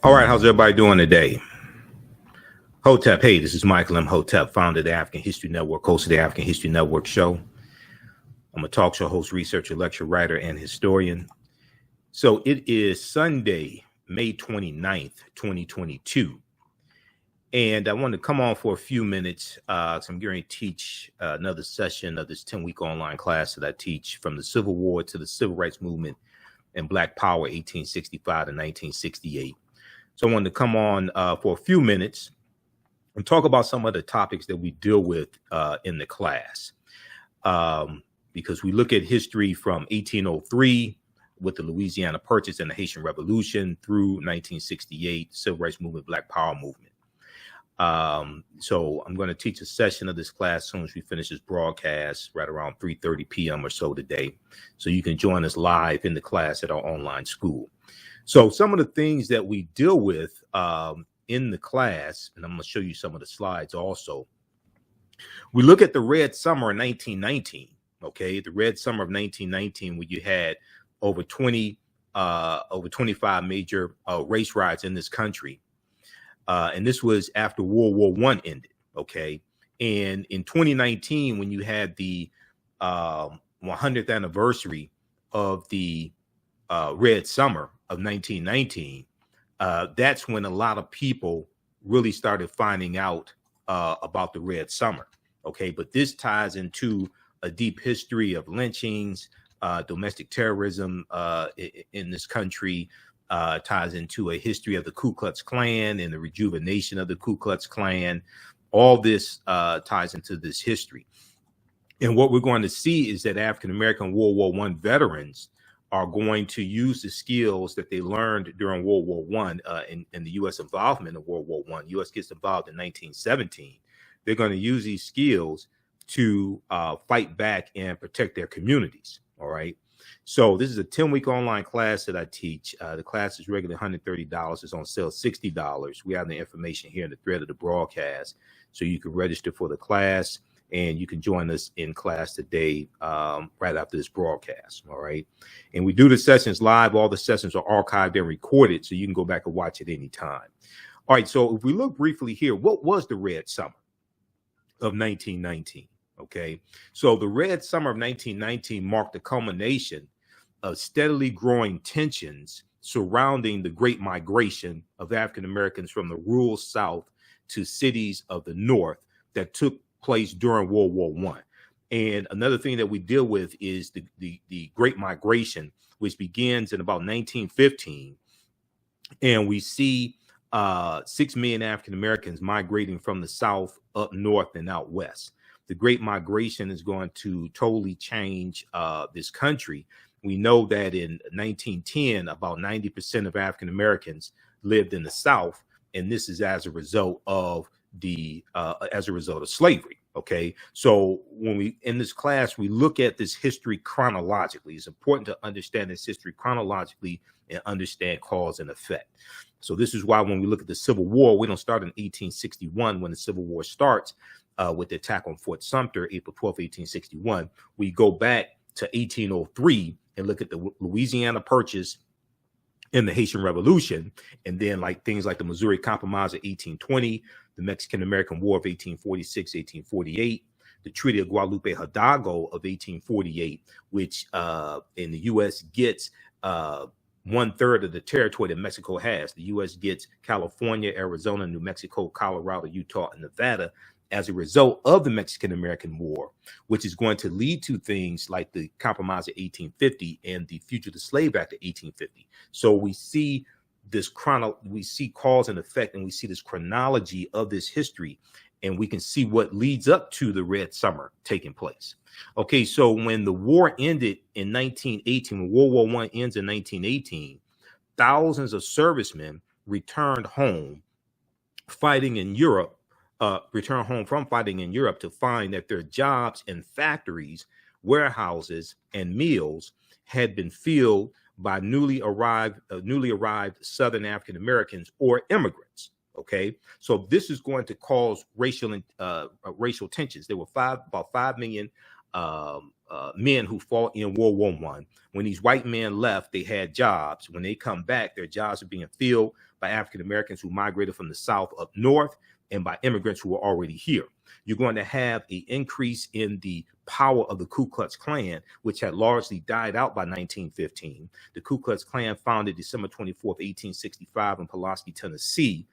All right, how's everybody doing today? Hotep, hey, this is Michael Imhotep, founder of the African History Network, host of the African History Network show. I'm a talk show host, researcher, lecturer, writer, and historian. So it is Sunday, May 29th, 2022. And I wanted to come on for a few minutes. So I'm going to teach another session of this 10-week online class that I teach from the Civil War to the Civil Rights Movement and Black Power, 1865 to 1968. So I wanted to come on for a few minutes and talk about some of the topics that we deal with in the class. Because we look at history from 1803 with the Louisiana Purchase and the Haitian Revolution through 1968, Civil Rights Movement, Black Power Movement. So I'm going to teach a session of this class as soon as we finish this broadcast, right around 3:30 p.m. or so today. So you can join us live in the class at our online school. So some of the things that we deal with in the class, and I'm going to show you some of the slides also. We look at the Red Summer of 1919, okay? The Red Summer of 1919, where you had over 25 major race riots in this country. And this was after World War I ended, okay? And in 2019, when you had the 100th anniversary of the Red Summer of 1919, that's when a lot of people really started finding out about the Red Summer, okay? But this ties into a deep history of lynchings, domestic terrorism in this country, ties into a history of the Ku Klux Klan and the rejuvenation of the Ku Klux Klan. All this ties into this history. And what we're going to see is that African-American World War I veterans are going to use the skills that they learned during World War I in the U.S. involvement in World War I. U.S. gets involved in 1917. They're going to use these skills to fight back and protect their communities, all right? So this is a 10-week online class that I teach. The class is regularly $130. It's on sale $60. We have the information here in the thread of the broadcast, so you can register for the class, and you can join us in class today right after this broadcast, all right? And we do the sessions live. All the sessions are archived and recorded, so you can go back and watch at any time. All right, so if we look briefly here, what was the Red Summer of 1919, okay? So the Red Summer of 1919 marked the culmination of steadily growing tensions surrounding the Great Migration of African Americans from the rural South to cities of the North that took place during World War I. And another thing that we deal with is the Great Migration, which begins in about 1915. And we see 6 million African Americans migrating from the South up north and out west. The Great Migration is going to totally change this country. We know that in 1910, about 90% of African Americans lived in the South, and this is as a result of slavery. Okay, so when we in this class we look at this history chronologically. It's important to understand this history chronologically and understand cause and effect. So this is why when we look at the Civil War, we don't start in 1861 when the Civil War starts with the attack on Fort Sumter, April 12, 1861. We go back to 1803 and look at the Louisiana Purchase in the Haitian Revolution, and then like things like the Missouri Compromise of 1820, the Mexican-American War of 1846, 1848, the Treaty of Guadalupe Hidalgo of 1848, which in the U.S. gets 1/3 of the territory that Mexico has. The U.S. gets California, Arizona, New Mexico, Colorado, Utah, and Nevada as a result of the Mexican-American War, which is going to lead to things like the Compromise of 1850 and the Fugitive Slave Act of 1850. So we see this we see cause and effect, and we see this chronology of this history, and we can see what leads up to the Red Summer taking place. Okay, so when the war ended in 1918, when World War I ends in 1918, thousands of servicemen returned home fighting in Europe, return home from fighting in Europe to find that their jobs in factories, warehouses, and mills had been filled by newly arrived Southern African Americans or immigrants. Okay, so this is going to cause racial tensions. There were about 5 million men who fought in World War I. When these white men left, they had jobs. When they come back, their jobs are being filled by African Americans who migrated from the South up north and by immigrants who were already here. You're going to have an increase in the power of the Ku Klux Klan, which had largely died out by 1915. The Ku Klux Klan founded December 24th, 1865 in Pulaski, Tennessee,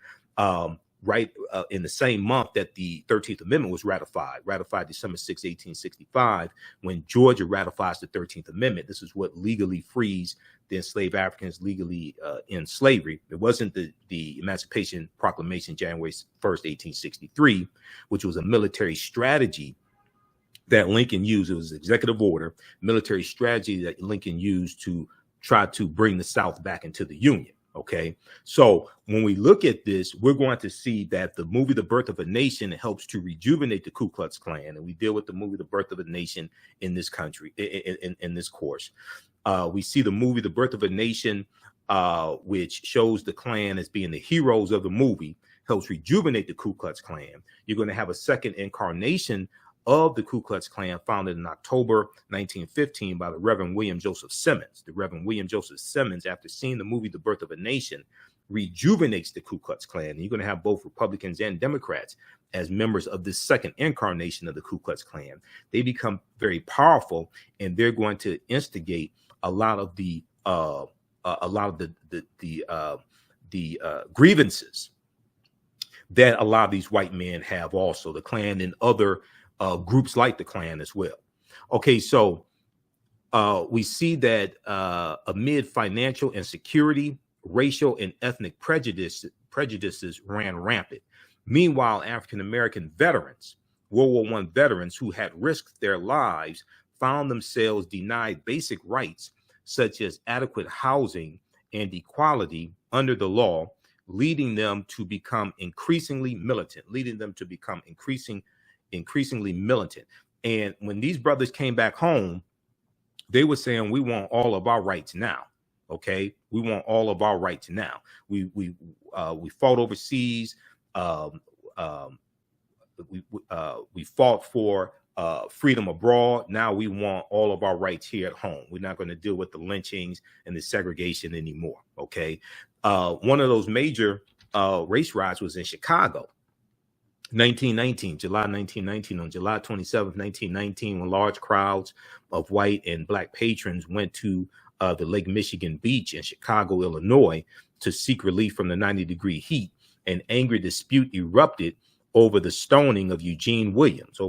in the same month that the 13th Amendment was ratified December 6, 1865, when Georgia ratifies the 13th Amendment. This is what legally frees the enslaved Africans legally in slavery. It wasn't the Emancipation Proclamation, January 1st, 1863, which was a military strategy that Lincoln used. It was an executive order, military strategy that Lincoln used to try to bring the South back into the Union. Okay, so when we look at this, we're going to see that the movie The Birth of a Nation helps to rejuvenate the Ku Klux Klan, and we deal with the movie The Birth of a Nation in this country, in this course. We see the movie The Birth of a Nation, which shows the Klan as being the heroes of the movie, helps rejuvenate the Ku Klux Klan. You're going to have a second incarnation of the Ku Klux Klan, founded in October 1915 by the Reverend William Joseph Simmons. The Reverend William Joseph Simmons, after seeing the movie The Birth of a Nation, rejuvenates the Ku Klux Klan. And you're going to have both Republicans and Democrats as members of this second incarnation of the Ku Klux Klan. They become very powerful, and they're going to instigate a lot of the grievances that a lot of these white men have. Also, the Klan and other groups like the Klan as well. Okay, so we see that amid financial insecurity, racial and ethnic prejudices ran rampant. Meanwhile, African-American veterans, World War I veterans who had risked their lives, found themselves denied basic rights such as adequate housing and equality under the law, leading them to become increasingly militant, increasingly militant. And when these brothers came back home, they were saying, we want all of our rights now. Okay, we want all of our rights now. We fought overseas. We fought for freedom abroad. Now we want all of our rights here at home. We're not going to deal with the lynchings and the segregation anymore. Okay, one of those major race riots was in Chicago. 1919, July 1919, on July 27th, 1919, when large crowds of white and black patrons went to the Lake Michigan beach in Chicago, Illinois, to seek relief from the 90-degree heat. An angry dispute erupted over the stoning of Eugene Williams, who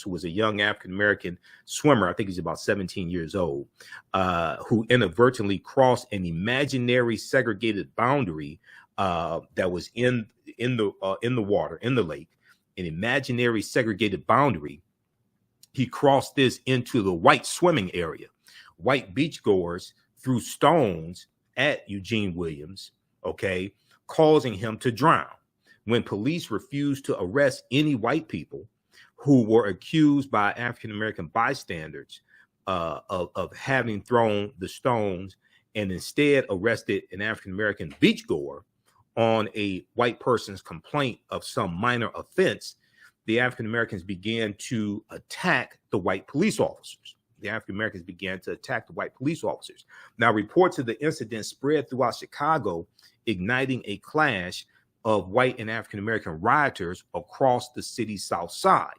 was a young African-American swimmer. I think he's about 17 years old, who inadvertently crossed an imaginary segregated boundary that was in the water, in the lake, an imaginary segregated boundary. He crossed this into the white swimming area. White beachgoers threw stones at Eugene Williams, okay, causing him to drown. When police refused to arrest any white people who were accused by African-American bystanders of having thrown the stones, and instead arrested an African-American beachgoer on a white person's complaint of some minor offense, the African Americans began to attack the white police officers. Now, reports of the incident spread throughout Chicago, igniting a clash of white and African American rioters across the city's south side.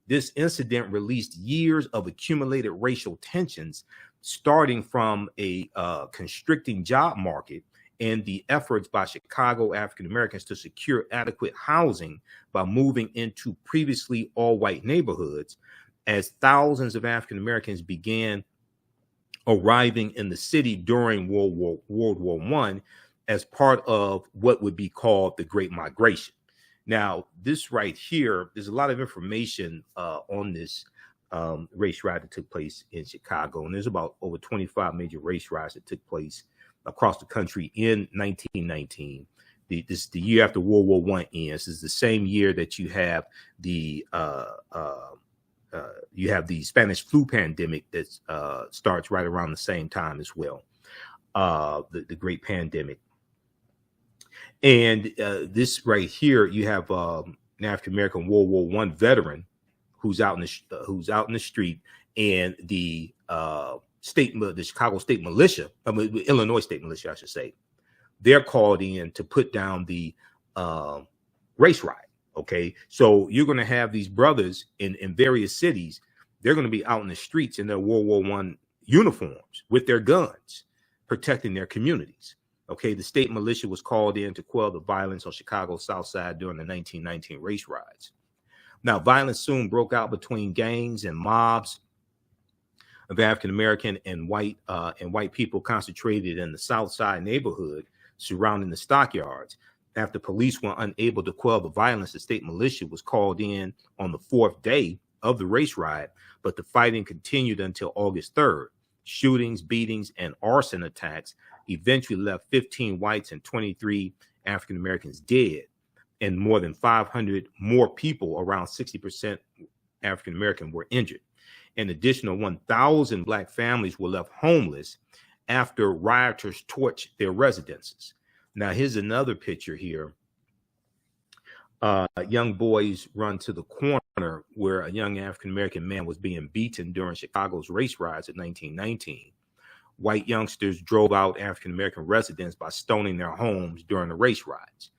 This incident released years of accumulated racial tensions, starting from a constricting job market and the efforts by Chicago African Americans to secure adequate housing by moving into previously all-white neighborhoods, as thousands of African Americans began arriving in the city during World War I as part of what would be called the Great Migration. Now, this right here, there's a lot of information on this race riot that took place in Chicago, and there's about over 25 major race riots that took place across the country in 1919. This is the year after World War I ends. This is the same year that you have the Spanish flu pandemic that starts right around the same time as well, the Great Pandemic. And this right here, you have an African American World War I veteran who's out in the street, and the Chicago State Militia, Illinois State Militia, I should say, they're called in to put down the race riot. Okay, so you're going to have these brothers in various cities. They're going to be out in the streets in their World War I uniforms with their guns, protecting their communities. Okay, the state militia was called in to quell the violence on Chicago's South Side during the 1919 race riots. Now, violence soon broke out between gangs and mobs of African American and white people concentrated in the South Side neighborhood surrounding the stockyards. After police were unable to quell the violence, the state militia was called in on the 4th day of the race riot, but the fighting continued until August 3rd. Shootings, beatings, and arson attacks eventually left 15 whites and 23 African Americans dead, and more than 500 more people, around 60% African American, were injured. An additional 1,000 Black families were left homeless after rioters torched their residences. Now, here's another picture here. Young boys run to the corner where a young African-American man was being beaten during Chicago's race riots in 1919. White youngsters drove out African-American residents by stoning their homes during the race riots.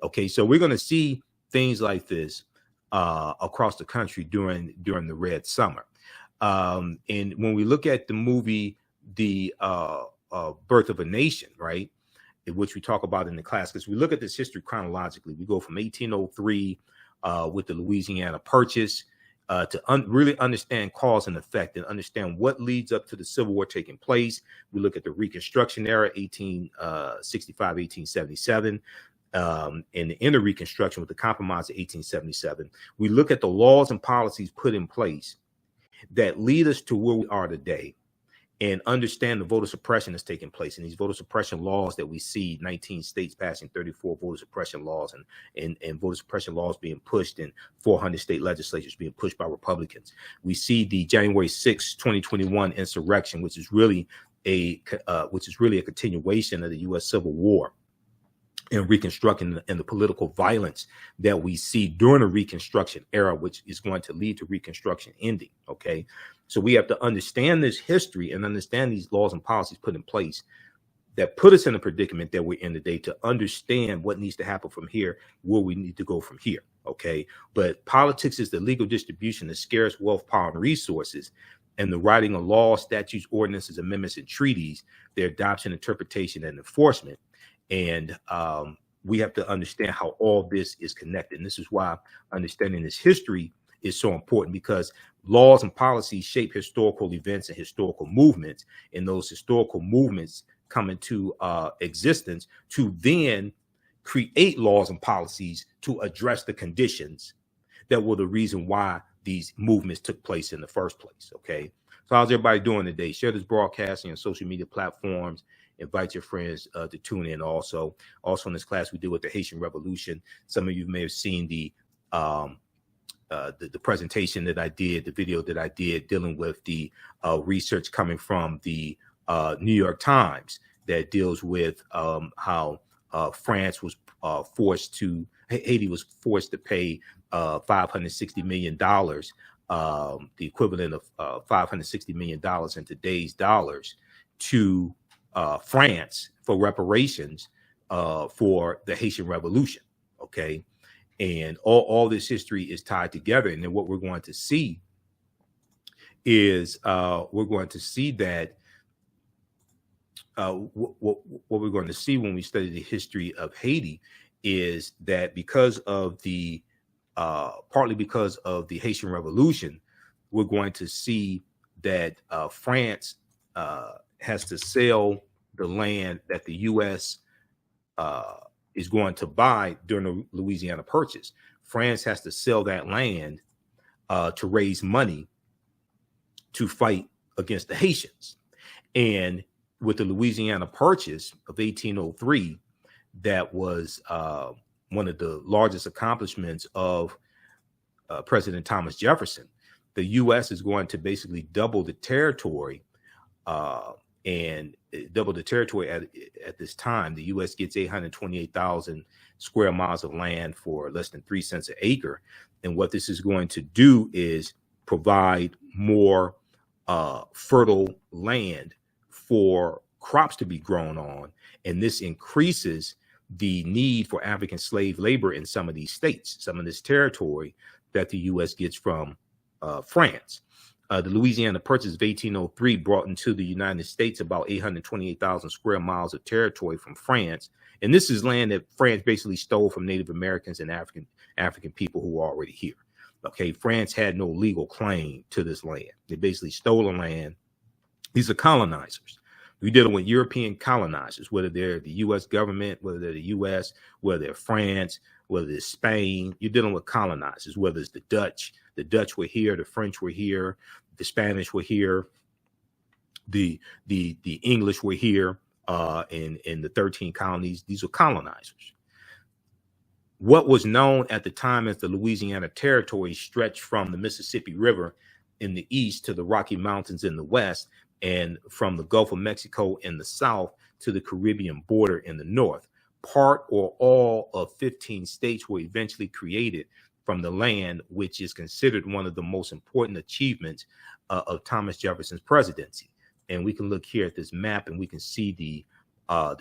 Okay, so we're going to see things like this across the country during the Red Summer. And when we look at the movie, The Birth of a Nation, right, which we talk about in the class, because we look at this history chronologically. We go from 1803 with the Louisiana Purchase to really understand cause and effect and understand what leads up to the Civil War taking place. We look at the Reconstruction Era, 1865, 1877, and the inner Reconstruction with the Compromise of 1877. We look at the laws and policies put in place that lead us to where we are today, and understand the voter suppression that's taking place. And these voter suppression laws that we see, 19 states passing 34 voter suppression laws, and voter suppression laws being pushed in 400 state legislatures being pushed by Republicans. We see the January 6, 2021 insurrection, which is really a continuation of the U.S. Civil War and Reconstruction and the political violence that we see during the Reconstruction era, which is going to lead to Reconstruction ending. Okay, so we have to understand this history and understand these laws and policies put in place that put us in the predicament that we're in today, to understand what needs to happen from here, where we need to go from here. Okay, but politics is the legal distribution of scarce wealth, power, and resources, and the writing of laws, statutes, ordinances, amendments, and treaties, their adoption, interpretation, and enforcement. And we have to understand how all this is connected. And this is why understanding this history is so important, because laws and policies shape historical events and historical movements. And those historical movements come into existence to then create laws and policies to address the conditions that were the reason why these movements took place in the first place. Okay. So how's everybody doing today? Share this broadcast on your social media platforms. Invite your friends to tune in. Also in this class, we deal with the Haitian Revolution. Some of you may have seen the presentation that I did, the video that I did dealing with the research coming from the New York Times that deals with how France was Haiti was forced to pay $560 million, the equivalent of $560 million in today's dollars, to France for reparations for the Haitian Revolution. Okay, and all this history is tied together. And then what we're going to see is we're going to see that what we're going to see when we study the history of Haiti is that because of the partly because of the Haitian Revolution, we're going to see that France has to sell the land that the U.S. Is going to buy during the Louisiana Purchase. France has to sell that land to raise money to fight against the Haitians. And with the Louisiana Purchase of 1803, that was one of the largest accomplishments of President Thomas Jefferson. The U.S. is going to basically double the territory, and double the territory at this time. The U.S. gets 828,000 square miles of land for less than 3 cents an acre. And what this is going to do is provide more fertile land for crops to be grown on, and this increases the need for African slave labor in some of these states, some of this territory that the U.S. gets from France. The Louisiana Purchase of 1803 brought into the United States about 828,000 square miles of territory from France. And this is land that France basically stole from Native Americans and African people who were already here. Okay, France had no legal claim to this land. They basically stole the land. These are colonizers. We're dealing with European colonizers, whether they're the U.S. government, whether they're the U.S., whether they're France, whether it's Spain. You're dealing with colonizers, whether it's the Dutch. The Dutch were here, the French were here, the Spanish were here, the English were here, in the 13 colonies. These were colonizers. What was known at the time as the Louisiana Territory stretched from the Mississippi River in the east to the Rocky Mountains in the west, and from the Gulf of Mexico in the south to the Caribbean border in the north. Part or all of 15 states were eventually created from the land, which is considered one of the most important achievements of Thomas Jefferson's presidency. And we can look here at this map and we can see the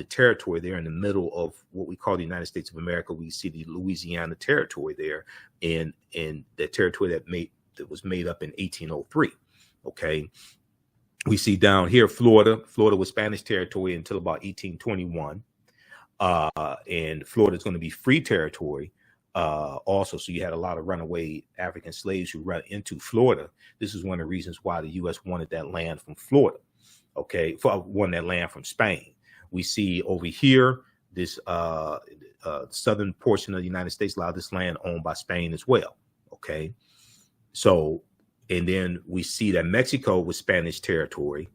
territory there in the middle of what we call the United States of America. We see the Louisiana Territory there, in the territory that was made up in 1803. Okay. We see down here, Florida. Florida was Spanish territory until about 1821. And Florida is going to be free territory also. So you had a lot of runaway African slaves who ran into Florida. This is one of the reasons why the U.S. wanted that land from Florida. Okay, wanted that land from Spain. We see over here, this southern portion of the United States, a lot of this land owned by Spain as well. Okay, so, and then we see that Mexico was Spanish territory.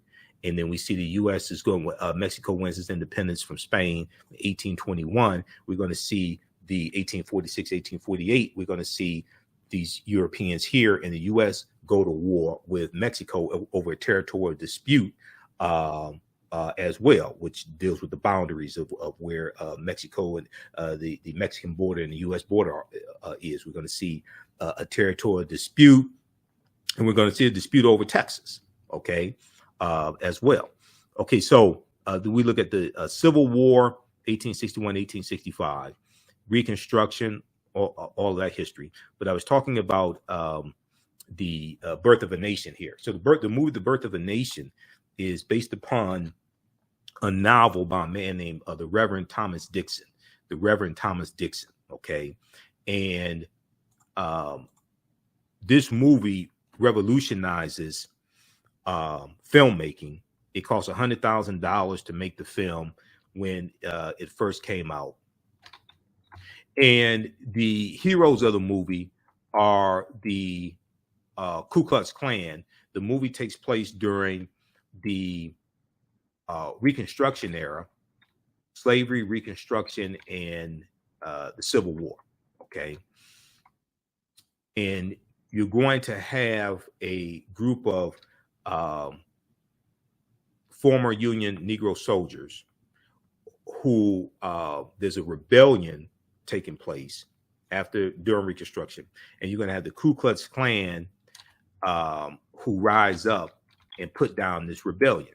And then we see the U.S. is going, Mexico wins its independence from Spain in 1821. We're going to see the 1846, 1848. We're going to see these Europeans here in the U.S. go to war with Mexico over a territorial dispute as well, which deals with the boundaries of where Mexico and the Mexican border and the U.S. border is. We're going to see a territorial dispute, and we're going to see a dispute over Texas. Okay. As well. Okay, so we look at the Civil War, 1861, 1865, Reconstruction, all of that history. But I was talking about the Birth of a Nation here. So the movie The Birth of a Nation is based upon a novel by a man named the Reverend Thomas Dixon. The Reverend Thomas Dixon. Okay, and this movie revolutionizes filmmaking. It cost $100,000 to make the film when it first came out. And the heroes of the movie are the Ku Klux Klan. The movie takes place during the Reconstruction Era, slavery, Reconstruction, and the Civil War. Okay. And you're going to have a group of former Union Negro soldiers who there's a rebellion taking place during Reconstruction, and you're going to have the Ku Klux Klan who rise up and put down this rebellion.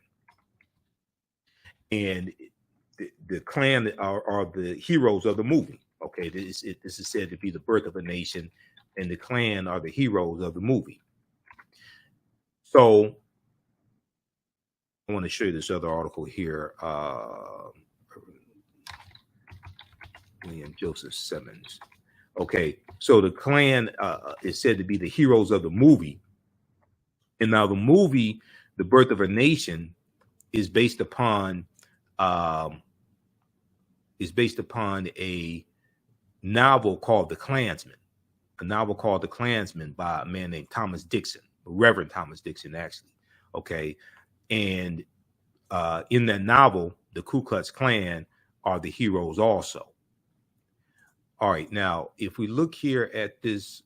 And the Klan are the heroes of the movie. Okay, this is said to be the birth of a nation, and the Klan are the heroes of the movie. So I want to show you this other article here. William Joseph Simmons. Okay, so the Klan is said to be the heroes of the movie. And now the movie, The Birth of a Nation, is based upon a novel called The Klansman. A novel called The Klansman by a man named Thomas Dixon, Reverend Thomas Dixon, actually. Okay. And in that novel, the Ku Klux Klan are the heroes also. All right. Now, if we look here at this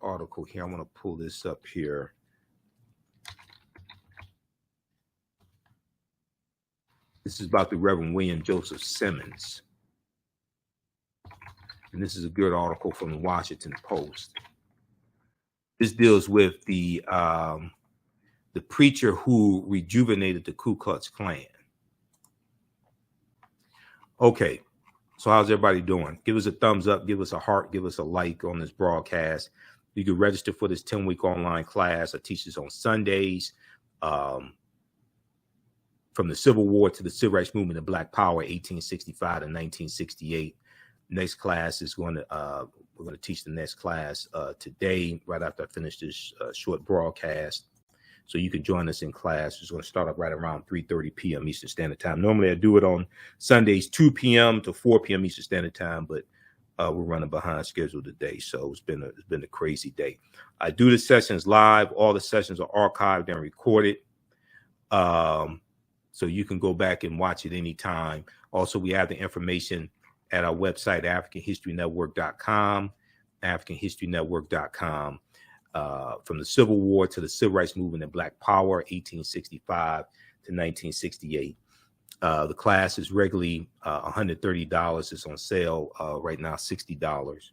article here, I want to pull this up here. This is about the Reverend William Joseph Simmons. And this is a good article from the Washington Post. This deals with the the preacher who rejuvenated the Ku Klux Klan. Okay, so how's everybody doing? Give us a thumbs up, give us a heart, give us a like on this broadcast. You can register for this 10-week online class. I teach this on Sundays. From the Civil War to the Civil Rights Movement and Black Power, 1865 to 1968. Next class is we're going to teach the next class today, right after I finish this short broadcast. So you can join us in class. It's going to start up right around 3:30 p.m. Eastern Standard Time. Normally I do it on Sundays, 2 p.m. to 4 p.m. Eastern Standard Time, but we're running behind schedule today. So it's been a crazy day. I do the sessions live. All the sessions are archived and recorded. So you can go back and watch it anytime. Also, we have the information at our website, AfricanHistoryNetwork.com, AfricanHistoryNetwork.com. From the Civil War to the Civil Rights Movement and Black Power, 1865 to 1968. The class is regularly $130. It's on sale right now, $60.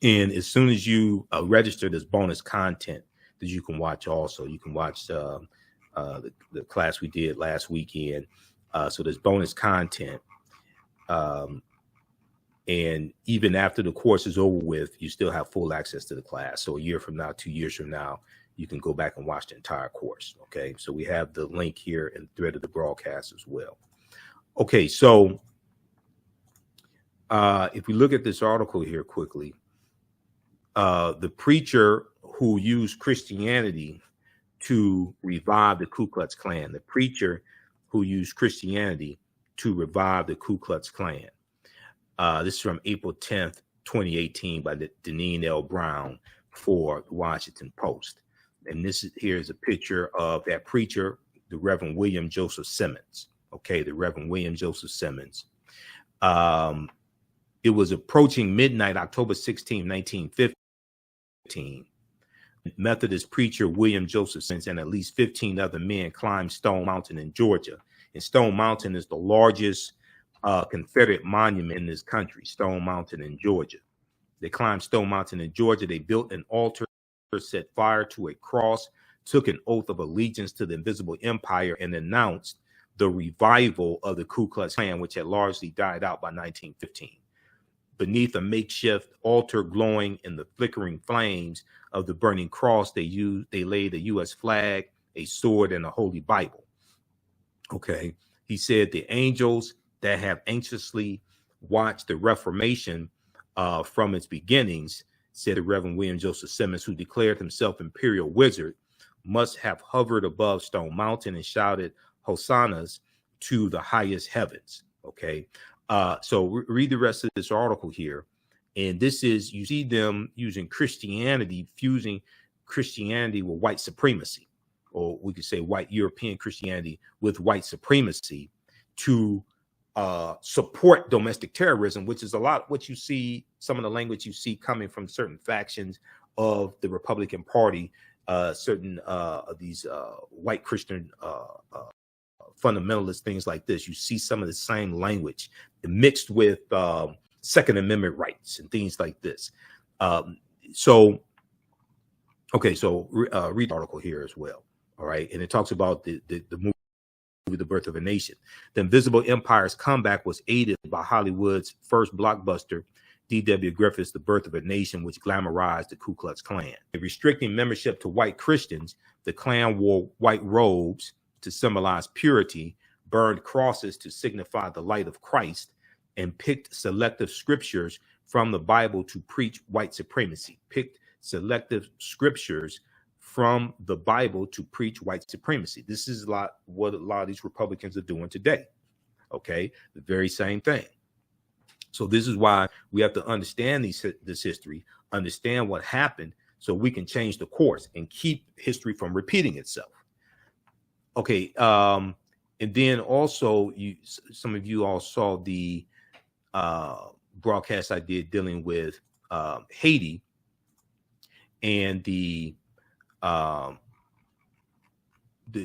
And as soon as you register, there's bonus content that you can watch also. You can watch the class we did last weekend. So there's bonus content. And even after the course is over with, you still have full access to the class. So a year from now, 2 years from now, you can go back and watch the entire course. Okay, so we have the link here and thread of the broadcast as well. Okay, so if we look at this article here quickly, the preacher who used Christianity to revive the Ku Klux Klan, the preacher who used Christianity to revive the Ku Klux Klan. This is from April 10th, 2018 by Deneen L. Brown for the Washington Post. And here is a picture of that preacher, the Reverend William Joseph Simmons. Okay, the Reverend William Joseph Simmons. It was approaching midnight, October 16, 1915. Methodist preacher William Joseph Simmons and at least 15 other men climbed Stone Mountain in Georgia. And Stone Mountain is the largest Confederate monument in this country, Stone Mountain in Georgia. They climbed Stone Mountain in Georgia. They built an altar, set fire to a cross, took an oath of allegiance to the Invisible Empire, and announced the revival of the Ku Klux Klan, which had largely died out by 1915. Beneath a makeshift altar glowing in the flickering flames of the burning cross, they laid a U.S. flag, a sword, and a Holy Bible. Okay, he said the angels that have anxiously watched the Reformation from its beginnings, said the Reverend William Joseph Simmons, who declared himself Imperial Wizard, must have hovered above Stone Mountain and shouted hosannas to the highest heavens. Okay, so read the rest of this article here. And this is, you see them using Christianity, fusing Christianity with white supremacy, or we could say white European Christianity with white supremacy to support domestic terrorism, which is a lot what you see, some of the language you see coming from certain factions of the Republican Party, certain of these white Christian fundamentalist things like this. You see some of the same language mixed with Second Amendment rights and things like this. So read the article here as well. All right, and it talks about the movie The Birth of a Nation. The Invisible Empire's comeback was aided by Hollywood's first blockbuster, D.W. Griffith's The Birth of a Nation, which glamorized the Ku Klux Klan. Restricting membership to white Christians, the Klan wore white robes to symbolize purity, burned crosses to signify the light of Christ, and picked selective scriptures from the Bible to preach white supremacy. Picked selective scriptures from the Bible to preach white supremacy. This is what a lot of these Republicans are doing today. Okay, the very same thing. So this is why we have to understand this history, understand what happened, so we can change the course and keep history from repeating itself. Okay, and then also, some of you all saw the broadcast I did dealing with Haiti and the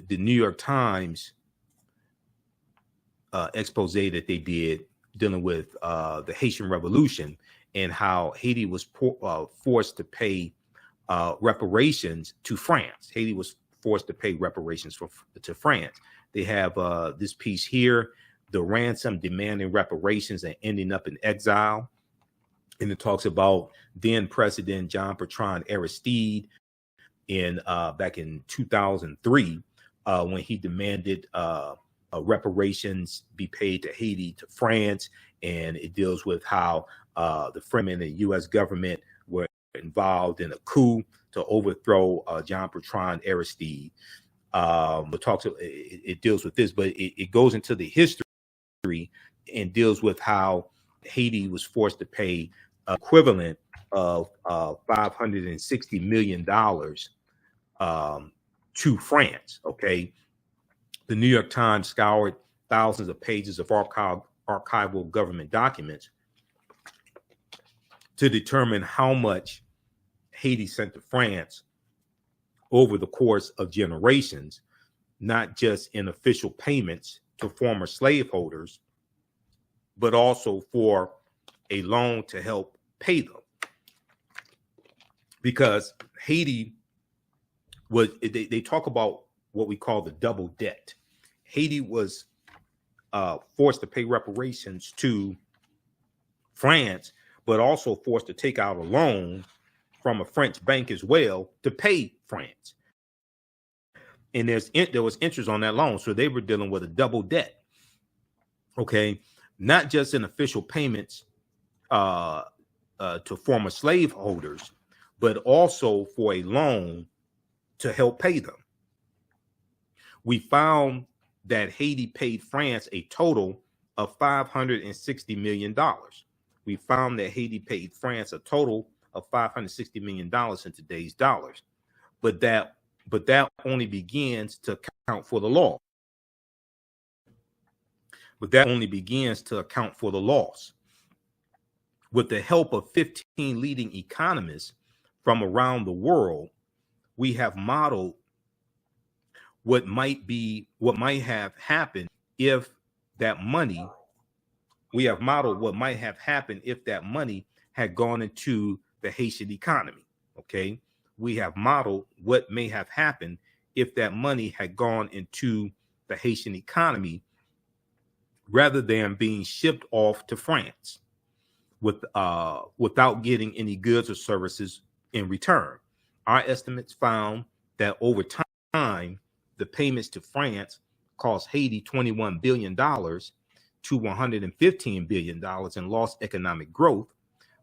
New York Times expose that they did dealing with the Haitian Revolution and how Haiti was forced to pay reparations to France. Haiti was forced to pay reparations to France. They have this piece here, the ransom demanding reparations and ending up in exile. And it talks about then President Jean Bertrand Aristide back in 2003 when he demanded reparations be paid to Haiti, to France. And it deals with how the French and the U.S. government were involved in a coup to overthrow Jean Bertrand Aristide. It deals with this, but it goes into the history and deals with how Haiti was forced to pay equivalent of $560 million to France. Okay, the New York Times scoured thousands of pages of archival government documents to determine how much Haiti sent to France over the course of generations, not just in official payments to former slaveholders, but also for a loan to help pay them. Because Haiti was, they talk about what we call the double debt. Haiti was forced to pay reparations to France, but also forced to take out a loan from a French bank as well to pay France. And there was interest on that loan. So they were dealing with a double debt. Okay. Not just in official payments to former slaveholders, but also for a loan to help pay them. We found that Haiti paid France a total of $560 million. We found that Haiti paid France a total of $560 million in today's dollars. But that only begins to account for the loss. But that only begins to account for the loss. With the help of 15 leading economists from around the world, we have modeled what might have happened if that money, had gone into the Haitian economy. Okay. We have modeled what may have happened if that money had gone into the Haitian economy rather than being shipped off to France without getting any goods or services in return. Our estimates found that over time, the payments to France cost Haiti $21 billion to $115 billion in lost economic growth.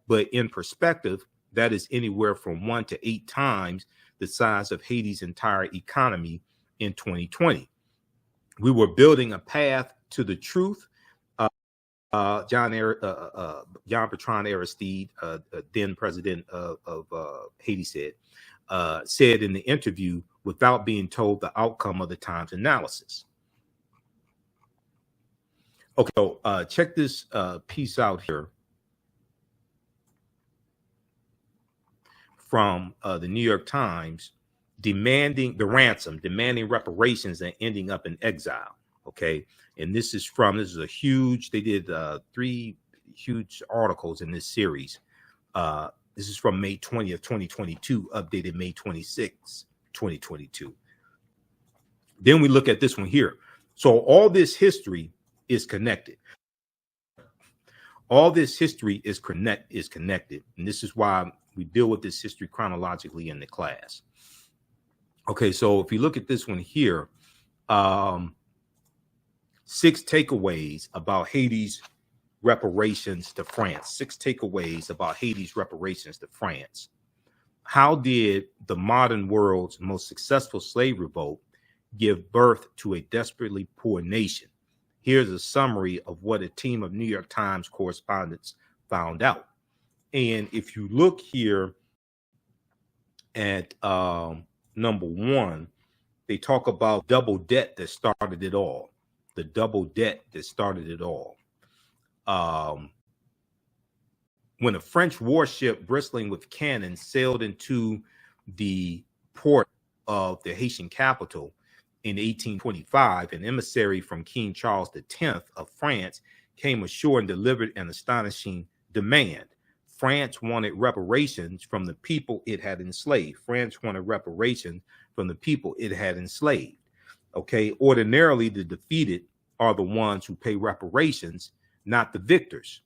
But in perspective, that is anywhere from 1 to 8 times the size of Haiti's entire economy in 2020. We were building a path to the truth. Jean Bertrand Aristide, then president of Haiti, said in the interview, without being told the outcome of the Times analysis. Okay, so check this piece out here from the New York Times, demanding reparations and ending up in exile. Okay, and this is a huge, they did 3 huge articles in this series. This is from May 20th, 2022, updated May 26th, 2022. Then we look at this one here. So all this history is connected. All this history is connected. And this is why we deal with this history chronologically in the class. Okay, so if you look at this one here, 6 takeaways about Haiti's reparations to France. 6 takeaways about Haiti's reparations to France. How did the modern world's most successful slave revolt give birth to a desperately poor nation? Here's a summary of what a team of New York Times correspondents found out. And if you look here at number 1, they talk about double debt that started it all. The double debt that started it all. When a French warship bristling with cannons sailed into the port of the Haitian capital in 1825, an emissary from King Charles X of France came ashore and delivered an astonishing demand: France wanted reparations from the people it had enslaved. France wanted reparations from the people it had enslaved. Okay, ordinarily the defeated are the ones who pay reparations, not the victors.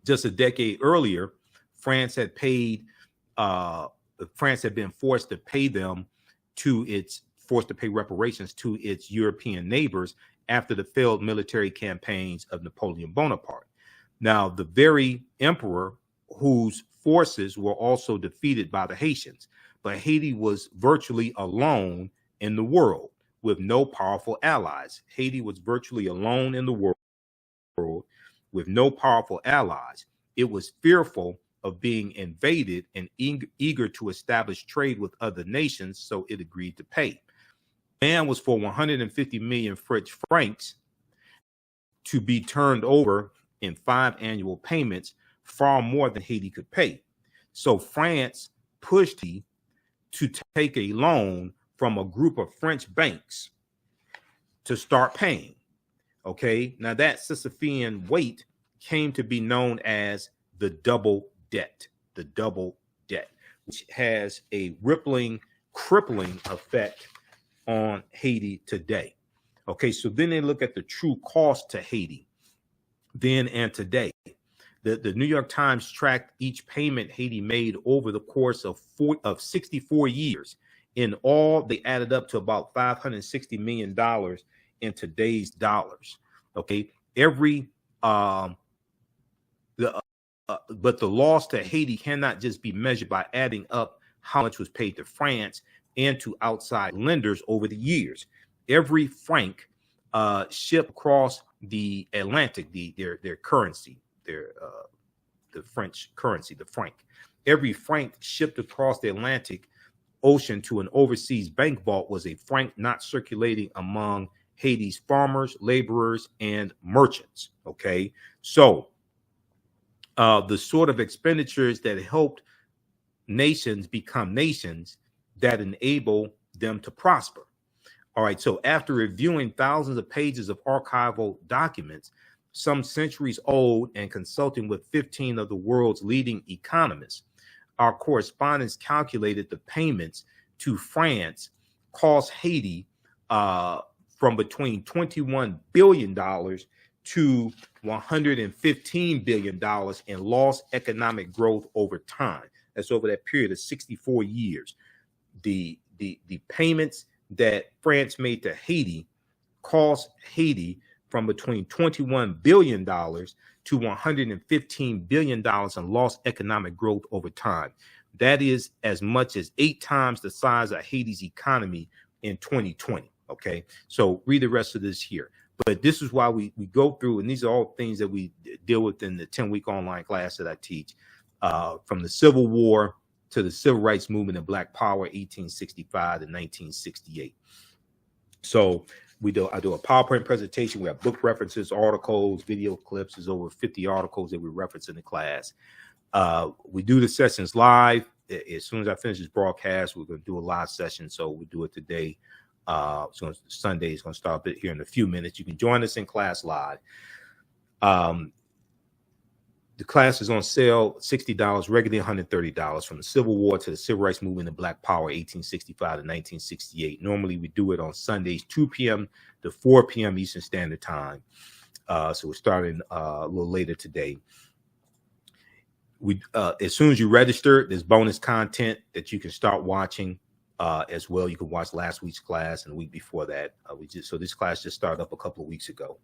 Just a decade earlier, France had paid. France had been forced to pay reparations to its European neighbors after the failed military campaigns of Napoleon Bonaparte. Now, the very emperor whose forces were also defeated by the Haitians, but Haiti was virtually alone in the world with no powerful allies. Haiti was virtually alone in the world with no powerful allies. It was fearful of being invaded and eager to establish trade with other nations, so it agreed to pay. Demand was for 150 million French francs to be turned over in 5 annual payments, far more than Haiti could pay. So France pushed Haiti to take a loan from a group of French banks to start paying. Okay, now that Sisyphean weight came to be known as the double debt, which has a crippling effect on Haiti today. Okay, so then they look at the true cost to Haiti then and today. The New York Times tracked each payment Haiti made over the course of 64 years. In all, they added up to about $560 million in today's dollars. Okay, but the loss to Haiti cannot just be measured by adding up how much was paid to France and to outside lenders over the years. Every franc shipped across the Atlantic, their currency, the French currency, the franc. Every franc shipped across the Atlantic Ocean to an overseas bank vault was a franc not circulating among Haiti's farmers, laborers, and merchants. Okay, so the sort of expenditures that helped nations become nations that enable them to prosper. All right, so after reviewing thousands of pages of archival documents, some centuries old, and consulting with 15 of the world's leading economists, our correspondents calculated the payments to France cost Haiti from between $21 billion to $115 billion in lost economic growth over time. That's over that period of 64 years. The payments that France made to Haiti cost Haiti from between $21 billion to $115 billion in lost economic growth over time. That is as much as 8 times the size of Haiti's economy in 2020. Okay, so read the rest of this here. But this is why we go through, and these are all things that we deal with in the 10-week online class that I teach, from the Civil War to the Civil Rights Movement and Black Power, 1865 to 1968. So I do a PowerPoint presentation. We have book references, articles, video clips. There's over 50 articles that we reference in the class. We do the sessions live. As soon as I finish this broadcast, we're going to do a live session. So we do it today. Sunday is going to start here in a few minutes. You can join us in class live. The class is on sale, $60, regularly $130, from the Civil War to the Civil Rights Movement and Black Power, 1865 to 1968. Normally, we do it on Sundays, 2 p.m. to 4 p.m. Eastern Standard Time. So we're starting a little later today. As soon as you register, there's bonus content that you can start watching as well. You can watch last week's class and the week before that. So this class just started up a couple of weeks ago.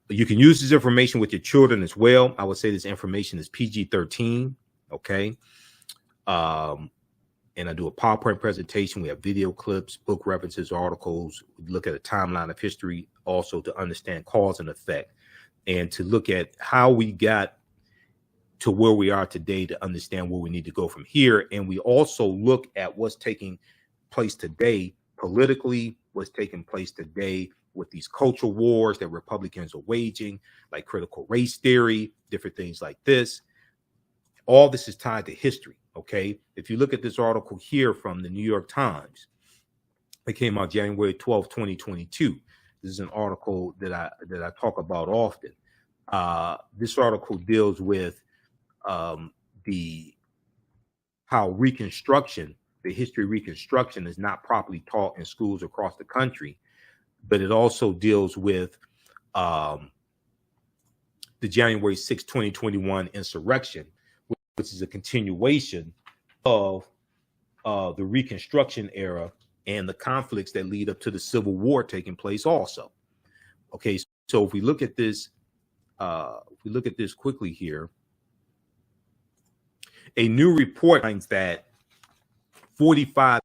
You can use this information with your children as well. I would say this information is PG-13, okay? And I do a PowerPoint presentation. We have video clips, book references, articles. We look at a timeline of history also to understand cause and effect and to look at how we got to where we are today to understand where we need to go from here. And we also look at what's taking place today politically, what's taking place today with these cultural wars that Republicans are waging, like critical race theory, different things like this. All this is tied to history, okay? If you look at this article here from the New York Times, it came out January 12, 2022. This is an article that I talk about often. This article deals with the how Reconstruction, the history of Reconstruction, is not properly taught in schools across the country, but it also deals with the January 6, 2021 insurrection, which is a continuation of the Reconstruction era and the conflicts that lead up to the Civil War taking place also. Okay, so if we look at this, quickly here, a new report finds that 45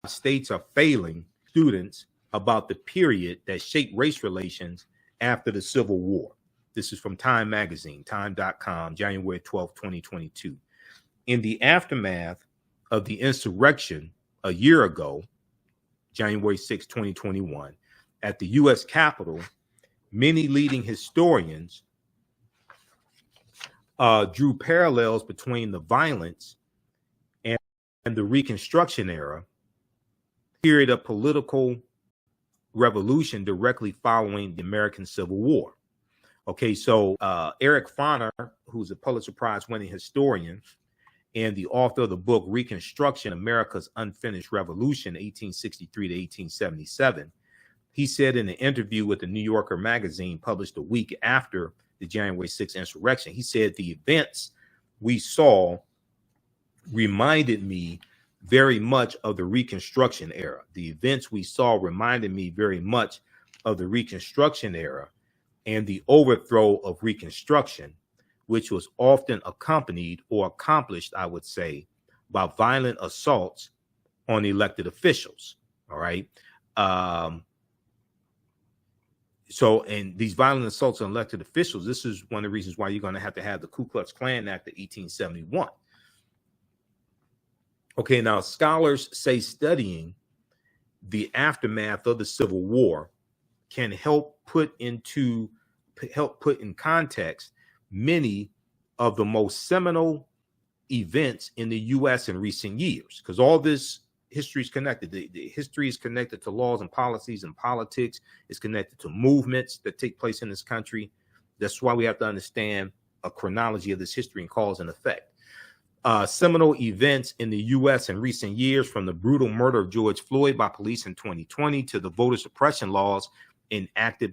states are failing students about the period that shaped race relations after the Civil War. This is from Time Magazine, time.com, January 12, 2022. In the aftermath of the insurrection a year ago, January 6, 2021, at the U.S. Capitol, many leading historians drew parallels between the violence and the Reconstruction era, period of political revolution directly following the American Civil War. Okay, so Eric Foner, who's a Pulitzer Prize winning historian and the author of the book Reconstruction, America's Unfinished Revolution, 1863 to 1877, he said in an interview with the New Yorker magazine published a week after the January 6th insurrection, he said, the events we saw reminded me very much of the Reconstruction era. The events we saw reminded me very much of the Reconstruction era and the overthrow of Reconstruction, which was often accompanied or accomplished, I would say, by violent assaults on elected officials. All right. And these violent assaults on elected officials, this is one of the reasons why you're going to have the Ku Klux Klan Act of 1871. Okay, now scholars say studying the aftermath of the Civil War can help put in context many of the most seminal events in the U.S. in recent years, because all this history is connected. The history is connected to laws and policies and politics. It's connected to movements that take place in this country. That's why we have to understand a chronology of this history and cause and effect. Seminal events in the U.S. in recent years, from the brutal murder of George Floyd by police in 2020 to the voter suppression laws enacted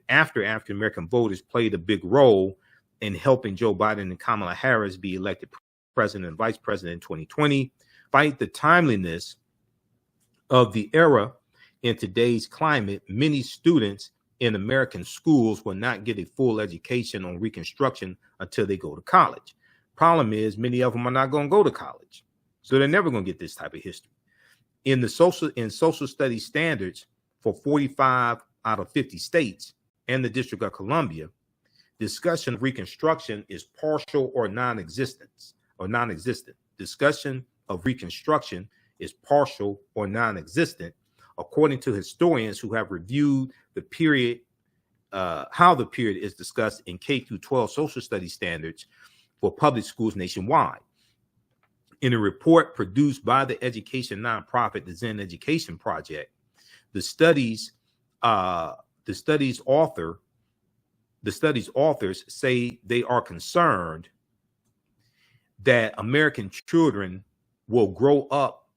after African-American voters played a big role in helping Joe Biden and Kamala Harris be elected president and vice president in 2020. Despite the timeliness of the era in today's climate, many students in American schools will not get a full education on Reconstruction until they go to college. Problem is, many of them are not going to go to college, so they're never going to get this type of history. In social studies standards for 45 out of 50 states and the District of Columbia, discussion of Reconstruction is partial or non-existent. Discussion of Reconstruction is partial or non-existent, according to historians who have reviewed the period, how the period is discussed in K-12 social studies standards for public schools nationwide. In a report produced by the education nonprofit, the Zen Education Project, the study's authors say they are concerned that American children will grow up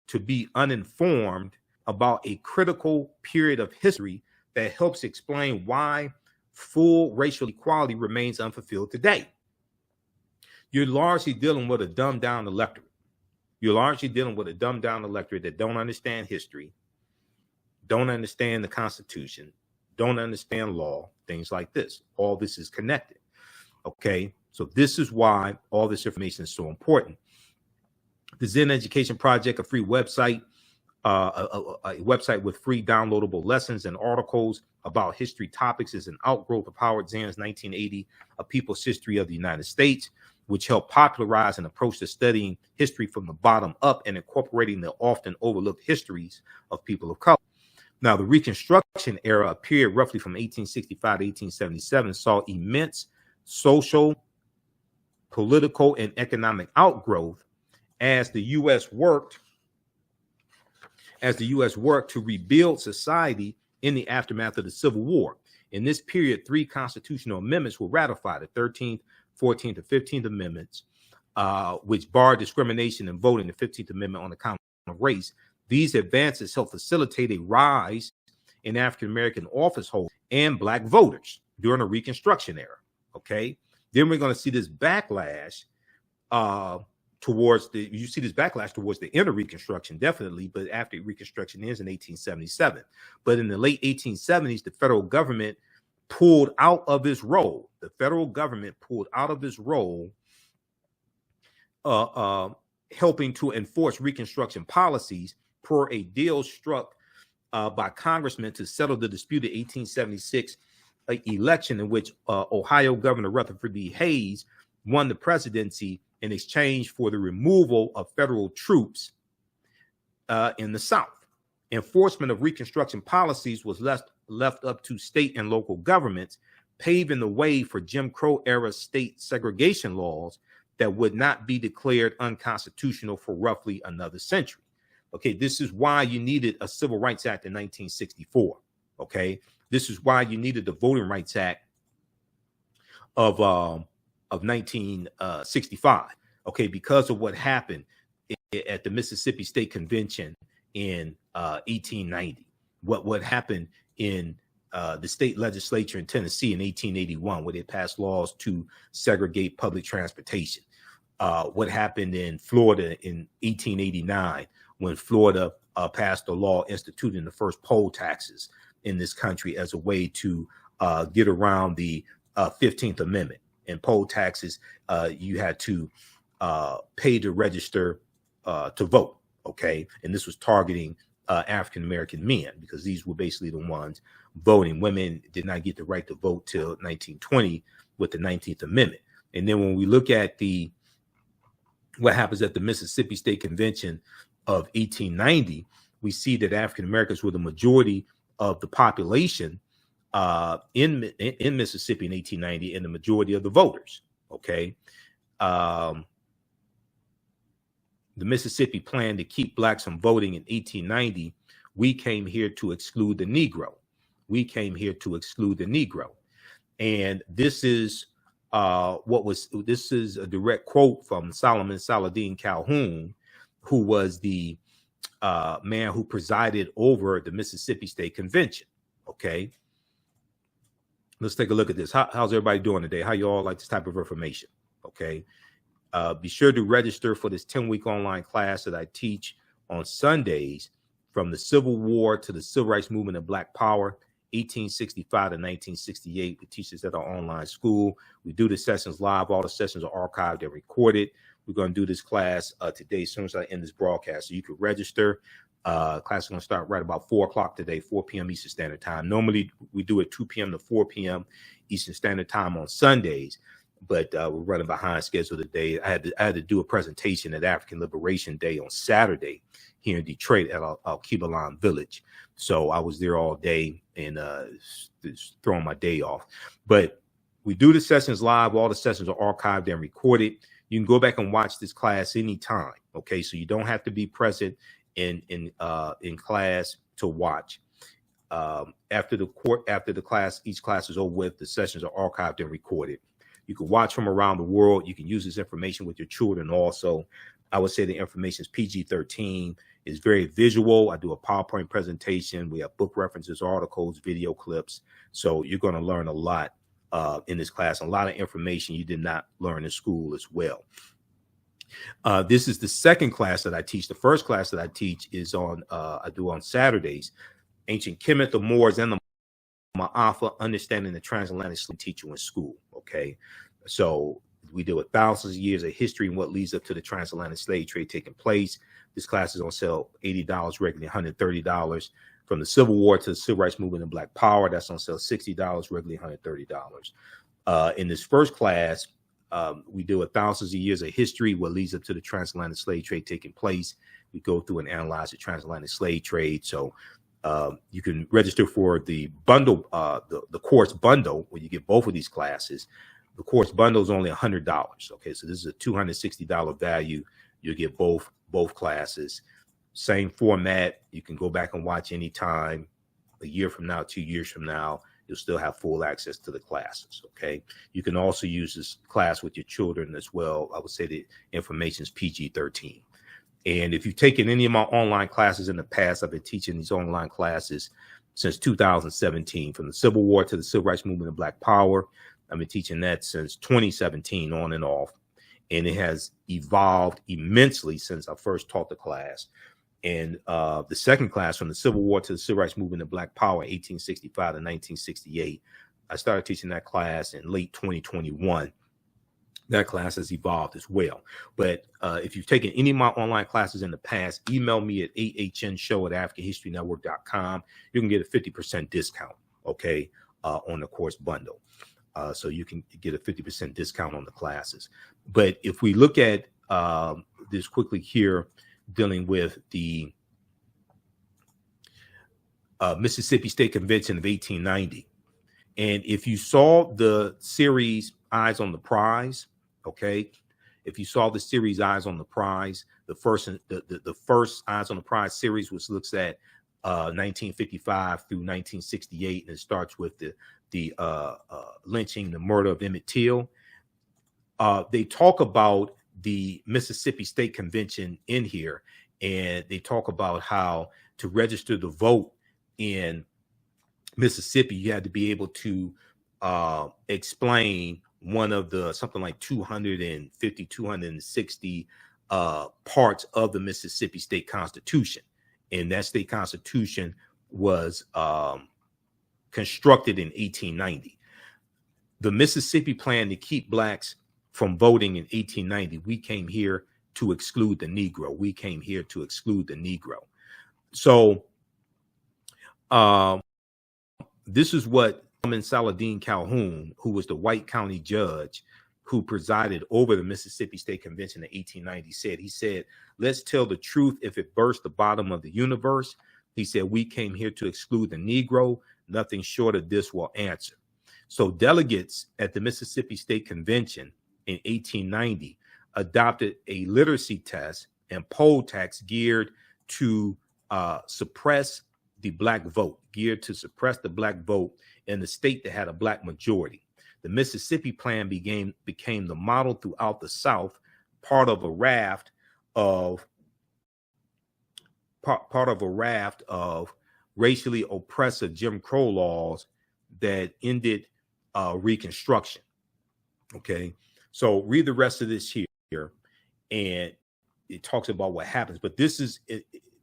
to be uninformed about a critical period of history that helps explain why full racial equality remains unfulfilled today. You're largely dealing with a dumbed down electorate. That don't understand history, don't understand the Constitution, don't understand law, things like this. All this is connected. Okay, so this is why all this information is so important. The Zen Education Project, a free website, a website with free downloadable lessons and articles about history topics, is an outgrowth of Howard Zann's 1980 A People's History of the United States, which helped popularize an approach to studying history from the bottom up and incorporating the often overlooked histories of people of color. Now, the Reconstruction era, a period roughly from 1865 to 1877, saw immense social, political, and economic outgrowth as the U.S. worked to rebuild society in the aftermath of the Civil War. In this period, 3 constitutional amendments were ratified: the 13th, 14th, and 15th Amendments, which barred discrimination in voting, the 15th Amendment on account of race. These advances helped facilitate a rise in African-American office holders and Black voters during the Reconstruction era. Okay. Then we're going to see this backlash towards the inner Reconstruction, definitely, but after Reconstruction ends in 1877. But in the late 1870s, the federal government pulled out of its role. The federal government pulled out of its role helping to enforce Reconstruction policies per a deal struck by congressmen to settle the disputed 1876 election in which Ohio Governor Rutherford B. Hayes won the presidency in exchange for the removal of federal troops in the South. Enforcement of Reconstruction policies was left up to state and local governments, paving the way for Jim Crow era state segregation laws that would not be declared unconstitutional for roughly another century. Okay, this is why you needed a Civil Rights Act in 1964. Okay, this is why you needed the Voting Rights Act of 1965. Okay, because of what happened at the Mississippi State Convention in 1890, what happened in the state legislature in Tennessee in 1881, where they passed laws to segregate public transportation. What happened in Florida in 1889, when Florida passed a law instituting the first poll taxes in this country as a way to get around the 15th Amendment. And poll taxes, you had to pay to register to vote. Okay, and this was targeting African-American men, because these were basically the ones voting. Women did not get the right to vote till 1920 with the 19th Amendment. And then when we look at what happens at the Mississippi State Convention of 1890, we see that African-Americans were the majority of the population in Mississippi in 1890, and the majority of the voters. Okay. The Mississippi plan to keep blacks from voting in 1890. We came here to exclude the Negro. We came here to exclude the Negro. And this is this is a direct quote from Solomon Saladin Calhoun, who was the man who presided over the Mississippi State Convention. Okay. Let's take a look at this. How's everybody doing today? How you all like this type of information? Okay. Be sure to register for this 10-week online class that I teach on Sundays, from the Civil War to the Civil Rights Movement and Black Power, 1865 to 1968. We teach this at our online school. We do the sessions live. All the sessions are archived and recorded. We're going to do this class today as soon as I end this broadcast. So you can register. Class is going to start right about 4 o'clock today, 4 p.m. Eastern Standard Time. Normally, we do it 2 p.m. to 4 p.m. Eastern Standard Time on Sundays, but we're running behind schedule today. I had to do a presentation at African Liberation Day on Saturday here in Detroit at Al-Kibalan Village. So I was there all day and just throwing my day off. But we do the sessions live. All the sessions are archived and recorded. You can go back and watch this class anytime. Okay, so you don't have to be present in class to watch. After the class, each class is over with, the sessions are archived and recorded. You can watch from around the world. You can use this information with your children also. I would say the information is PG-13. It's very visual. I do a PowerPoint presentation. We have book references, articles, video clips. So you're going to learn a lot in this class, a lot of information you did not learn in school as well. This is the second class that I teach. The first class that I teach is I do on Saturdays, Ancient Kemet, the Moors, and the Ma'afa, Understanding the Transatlantic Slave Teach you in school. Okay, so we deal with thousands of years of history and what leads up to the transatlantic slave trade taking place. This class is on sale $80, regularly $130. From the Civil War to the Civil Rights Movement and Black Power, that's on sale $60, regularly $130. In this first class, we deal with thousands of years of history, what leads up to the transatlantic slave trade taking place. We go through and analyze the transatlantic slave trade. So you can register for the bundle, the course bundle, where you get both of these classes. The course bundle is only $100. Okay, so this is a $260 value. You'll get both classes. Same format. You can go back and watch anytime, a year from now, 2 years from now. you'll still have full access to the classes. Okay. You can also use this class with your children as well. I would say the information is PG-13. And if you've taken any of my online classes in the past, I've been teaching these online classes since 2017, from the Civil War to the Civil Rights Movement and Black Power. I've been teaching that since 2017 on and off. And it has evolved immensely since I first taught the class. And the second class, from the Civil War to the Civil Rights Movement and Black Power, 1865 to 1968, I started teaching that class in late 2021. That class has evolved as well. But if you've taken any of my online classes in the past, email me at TheAHNShow@AfricanHistoryNetwork.com. You can get a 50% discount, okay, on the course bundle. So you can get a 50% discount on the classes. But if we look at this quickly here, dealing with the Mississippi State Convention of 1890. And if you saw the series Eyes on the Prize, okay, if you saw the series Eyes on the Prize, the first Eyes on the Prize series, which looks at 1955 through 1968, and it starts with the lynching, the murder of Emmett Till. They talk about the Mississippi State Convention in here, and they talk about how to register to vote in Mississippi, you had to be able to explain one of the something like 250, 260 parts of the Mississippi State Constitution. And that state constitution was constructed in 1890. The Mississippi plan to keep blacks from voting in 1890, we came here to exclude the Negro. We came here to exclude the Negro. So this is what Saladin Calhoun, who was the White County judge who presided over the Mississippi State Convention in 1890, said. He said, let's tell the truth if it burst the bottom of the universe. He said, we came here to exclude the Negro. Nothing short of this will answer. So delegates at the Mississippi State Convention in 1890 adopted a literacy test and poll tax geared to suppress the black vote, in the state that had a black majority. The Mississippi plan became the model throughout the South, part of a raft of racially oppressive Jim Crow laws that ended Reconstruction. Okay, so read the rest of this here, and it talks about what happens. But this is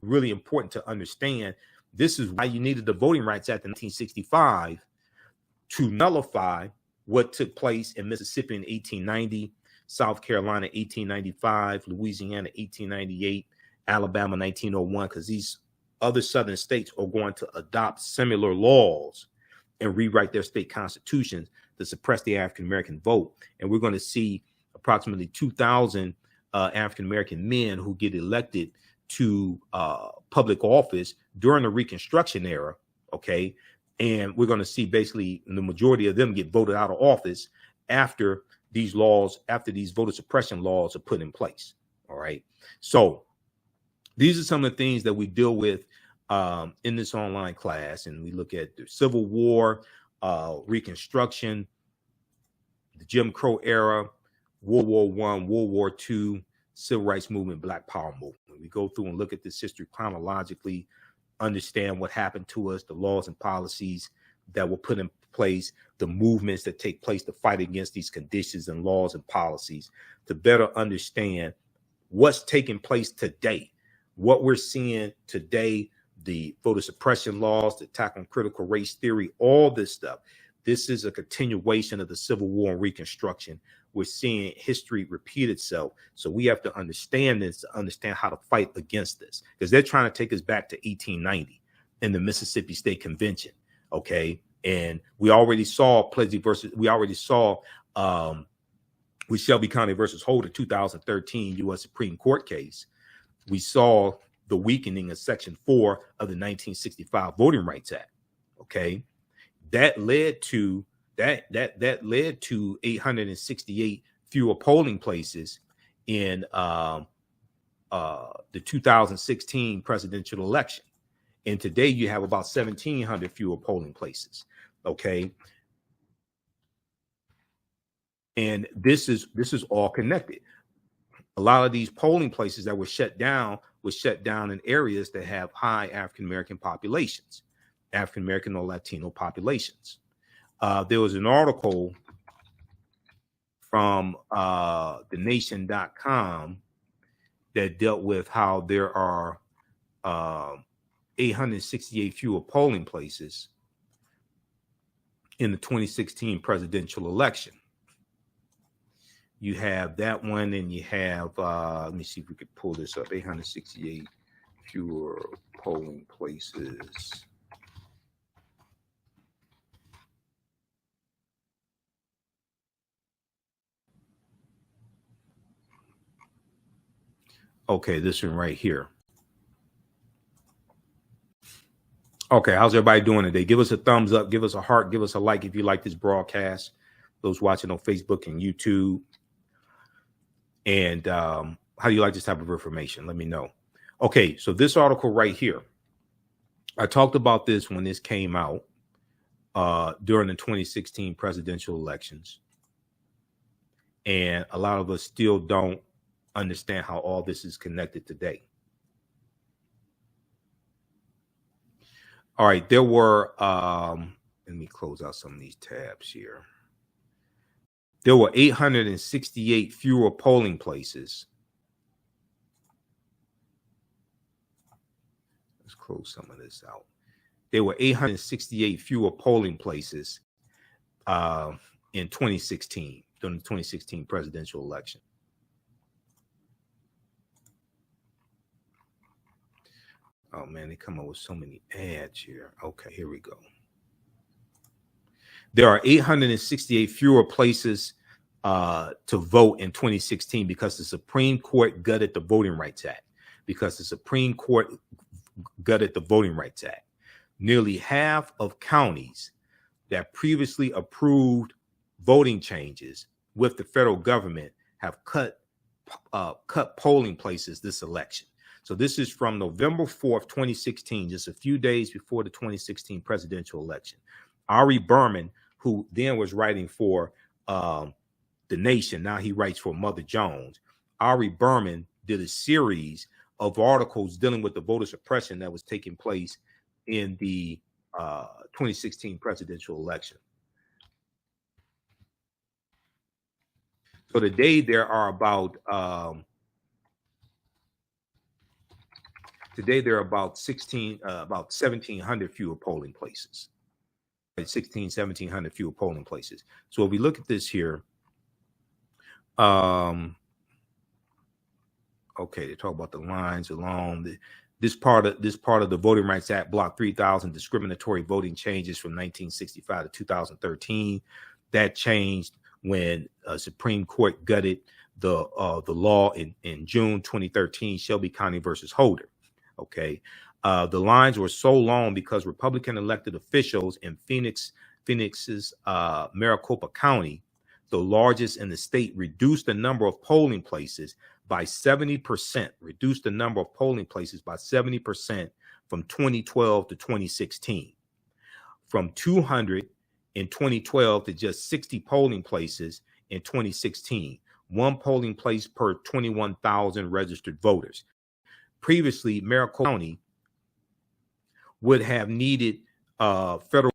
really important to understand. This is why you needed the Voting Rights Act in 1965 to nullify what took place in Mississippi in 1890, South Carolina 1895, Louisiana 1898, Alabama 1901, because these other southern states are going to adopt similar laws and rewrite their state constitutions to suppress the African-American vote. And we're going to see approximately 2,000 African-American men who get elected to public office during the Reconstruction era, okay? And we're going to see basically the majority of them get voted out of office after these laws, after these voter suppression laws are put in place, all right? So these are some of the things that we deal with in this online class, and we look at the Civil War, Reconstruction, the Jim Crow era, World War I, World War II, Civil Rights Movement, Black Power Movement. We go through and look at this history chronologically, understand what happened to us, the laws and policies that were put in place, the movements that take place to fight against these conditions and laws and policies, to better understand what's taking place today, what we're seeing today, the voter suppression laws, the attack on critical race theory, all this stuff. This is a continuation of the Civil War and Reconstruction. We're seeing history repeat itself. So we have to understand this, to understand how to fight against this, because they're trying to take us back to 1890 in the Mississippi State Convention. Okay. And we already saw with Shelby County versus Holder 2013 U.S. Supreme Court case, we saw the weakening of Section 4 of the 1965 Voting Rights Act. Okay. That led to 868 fewer polling places in the 2016 presidential election. And today you have about 1,700 fewer polling places. Okay. And this is all connected. A lot of these polling places that were shut down in areas that have high African American populations, African American or Latino populations. There was an article from thenation.com that dealt with how there are 868 fewer polling places in the 2016 presidential election. You have that one, and you have, let me see if we could pull this up, 868 fewer polling places. Okay, this one right here. Okay, how's everybody doing today? Give us a thumbs up, give us a heart, give us a like if you like this broadcast. Those watching on Facebook and YouTube. And how do you like this type of information? Let me know. Okay, so this article right here, I talked about this when this came out during the 2016 presidential elections. And a lot of us still don't understand how all this is connected today. All right, there were, let me close out some of these tabs here. There were 868 fewer polling places. Let's close some of this out. There were 868 fewer polling places in 2016, during the 2016 presidential election. Oh man, they come up with so many ads here. Okay, here we go. There are 868 fewer places to vote in 2016 because the Supreme Court gutted the Voting Rights Act. Nearly half of counties that previously approved voting changes with the federal government have cut polling places this election. So this is from November 4th, 2016, just a few days before the 2016 presidential election. Ari Berman, who then was writing for The Nation, now he writes for Mother Jones. Ari Berman did a series of articles dealing with the voter suppression that was taking place in the 2016 presidential election. So today there are about 1,700 fewer polling places. 1,700 fewer polling places. So if we look at this here, okay, they talk about the lines along this part of the Voting Rights Act blocked 3,000 discriminatory voting changes from 1965 to 2013. That changed when Supreme Court gutted the law in June 2013, Shelby County versus Holder. Okay. The lines were so long because Republican elected officials in Phoenix's Maricopa County, the largest in the state, reduced the number of polling places by 70%, from 2012 to 2016. From 200 in 2012 to just 60 polling places in 2016, one polling place per 21,000 registered voters. Previously, Maricopa County would have needed federal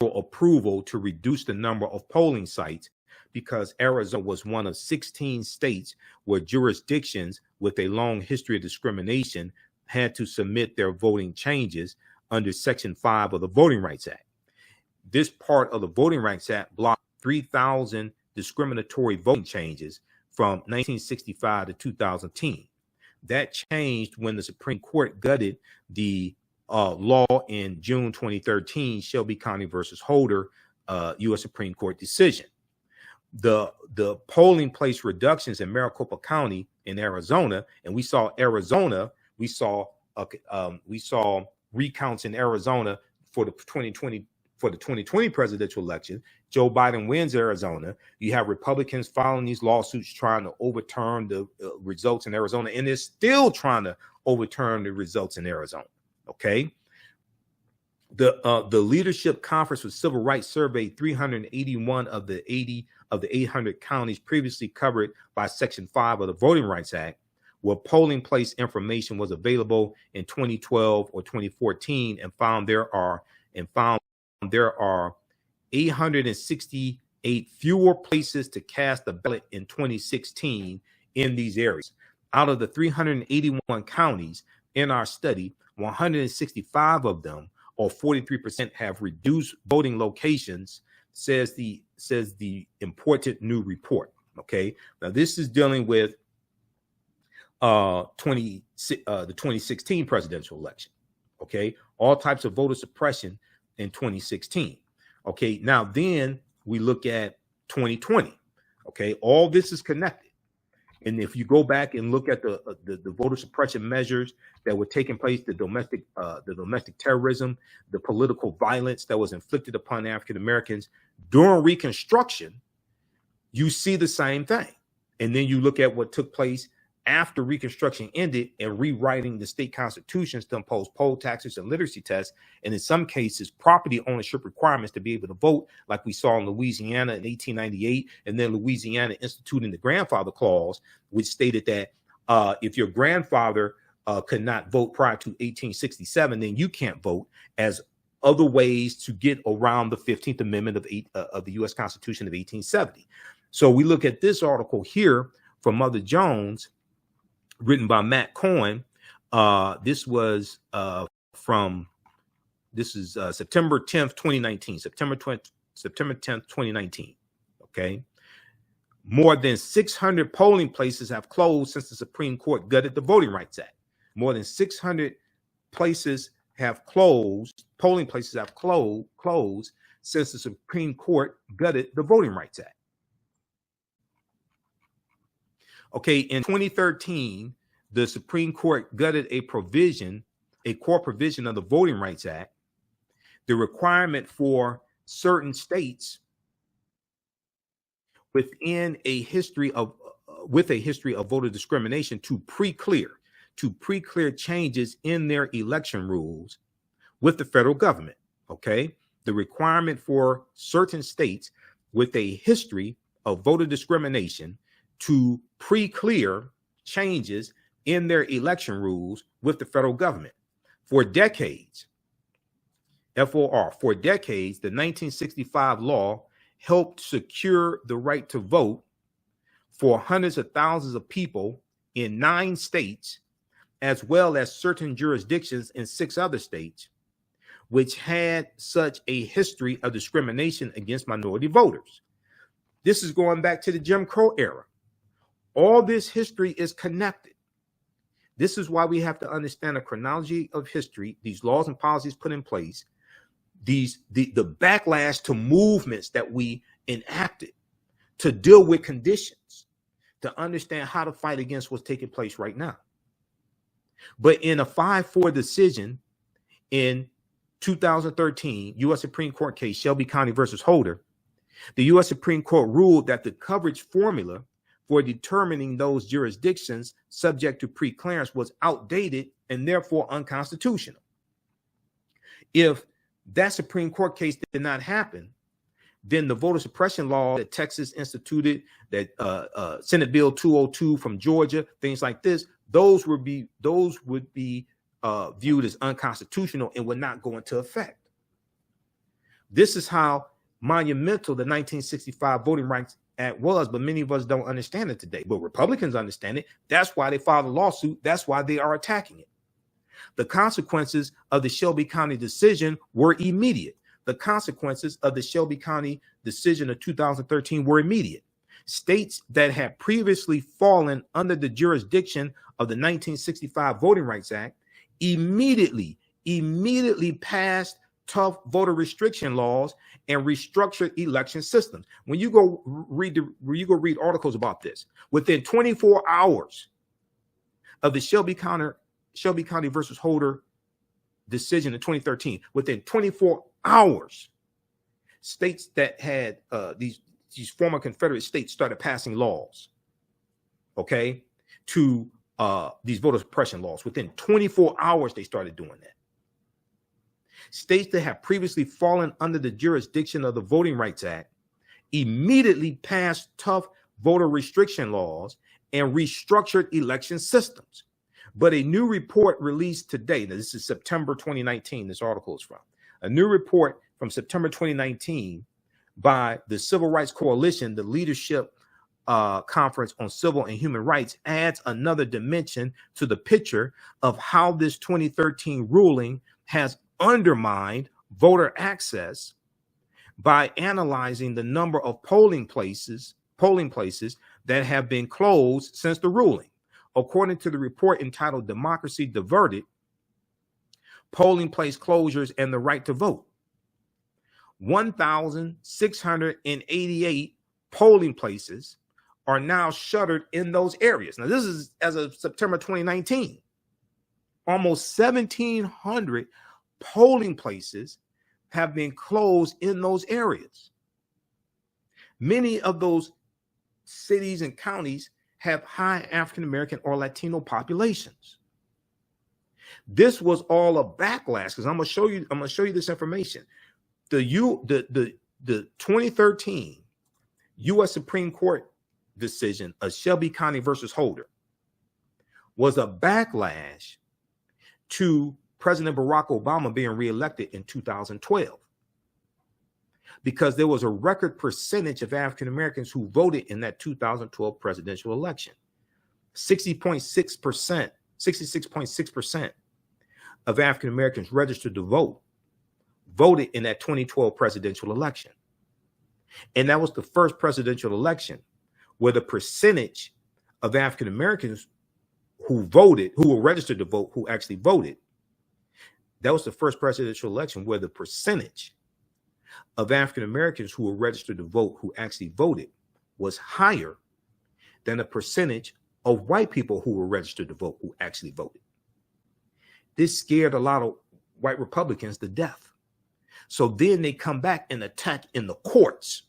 approval to reduce the number of polling sites because Arizona was one of 16 states where jurisdictions with a long history of discrimination had to submit their voting changes under Section 5 of the Voting Rights Act. This part of the Voting Rights Act blocked 3,000 discriminatory voting changes from 1965 to 2010. That changed when the Supreme Court gutted the law in June 2013, Shelby County versus Holder, U.S. Supreme Court decision. The polling place reductions in Maricopa County in Arizona, and we saw recounts in Arizona for the 2020 presidential election. Joe Biden wins Arizona. You have Republicans filing these lawsuits trying to overturn the results in Arizona, and they're still trying to overturn the results in Arizona. Okay. The Leadership Conference for Civil Rights surveyed 381 of the 800 counties previously covered by Section 5 of the Voting Rights Act, where polling place information was available in 2012 or 2014, and found there are 868 fewer places to cast a ballot in 2016 in these areas. Out of the 381 counties in our study, 165 of them, or 43%, have reduced voting locations, says the important new report. Okay, now this is dealing with the 2016 presidential election. Okay, all types of voter suppression in 2016. Okay, now then we look at 2020. Okay, all this is connected. And if you go back and look at the voter suppression measures that were taking place, the domestic terrorism, the political violence that was inflicted upon African Americans during Reconstruction, you see the same thing. And then you look at what took place after Reconstruction ended and rewriting the state constitutions to impose poll taxes and literacy tests, and in some cases, property ownership requirements to be able to vote, like we saw in Louisiana in 1898, and then Louisiana instituting the grandfather clause, which stated that if your grandfather could not vote prior to 1867, then you can't vote, as other ways to get around the 15th Amendment of the U.S. Constitution of 1870. So we look at this article here from Mother Jones, written by Matt Cohen. This is September 10th, 2019, September 10th, 2019. Okay. More than 600 polling places have closed since the Supreme Court gutted the Voting Rights Act. More than 600 places have closed, polling places have closed since the Supreme Court gutted the Voting Rights Act. Okay, in 2013, the Supreme Court gutted a core provision of the Voting Rights Act, the requirement for certain states with a history of voter discrimination to pre-clear changes in their election rules with the federal government. Okay, the requirement for certain states with a history of voter discrimination to pre-clear changes in their election rules with the federal government. For decades, the 1965 law helped secure the right to vote for hundreds of thousands of people in 9 states, as well as certain jurisdictions in 6 other states, which had such a history of discrimination against minority voters. This is going back to the Jim Crow era. All this history is connected. This is why we have to understand the chronology of history, these laws and policies put in place, the backlash to movements that we enacted to deal with conditions, to understand how to fight against what's taking place right now. But in a 5-4 decision in 2013, U.S. Supreme Court case, Shelby County versus Holder, the U.S. Supreme Court ruled that the coverage formula for determining those jurisdictions subject to pre-clearance was outdated and therefore unconstitutional. If that Supreme Court case did not happen, then the voter suppression law that Texas instituted, that Senate Bill 202 from Georgia, things like this, those would be viewed as unconstitutional and would not go into effect. This is how monumental the 1965 Voting Rights Act was, but many of us don't understand it today. But Republicans understand it. That's why they filed a lawsuit. That's why they are attacking it. The consequences of the Shelby County decision were immediate. The consequences of the Shelby County decision of 2013 were immediate. States that had previously fallen under the jurisdiction of the 1965 Voting Rights Act immediately passed tough voter restriction laws and restructured election systems. When you go read articles about this, within 24 hours of the Shelby County versus Holder decision in 2013, within 24 hours, states that had these former Confederate states started passing laws, okay, to these voter suppression laws. Within 24 hours, they started doing that. States that have previously fallen under the jurisdiction of the Voting Rights Act immediately passed tough voter restriction laws and restructured election systems. But a new report released today, now this is September 2019, this article is from, a new report from September 2019 by the Civil Rights Coalition, the Leadership Conference on Civil and Human Rights, adds another dimension to the picture of how this 2013 ruling has undermined voter access by analyzing the number of polling places that have been closed since the ruling. According to the report entitled Democracy Diverted, Polling Place Closures and the Right to Vote, 1,688 polling places are now shuttered in those areas. Now, this is as of September 2019. Almost 1,700 polling places have been closed in those areas. Many of those cities and counties have high African-American or Latino populations. This was all a backlash, because I'm gonna show you this information. The 2013 U.S. Supreme Court decision of Shelby County versus Holder was a backlash to President Barack Obama being reelected in 2012, because there was a record percentage of African Americans who voted in that 2012 presidential election. 66.6% of African Americans registered to voted in that 2012 presidential election. And that was the first presidential election where the percentage of African Americans who were registered to vote, who actually voted, that was the first presidential election where the percentage of African Americans who were registered to vote, who actually voted, was higher than the percentage of white people who were registered to vote, who actually voted. This scared a lot of white Republicans to death. So then they come back and attack in the courts,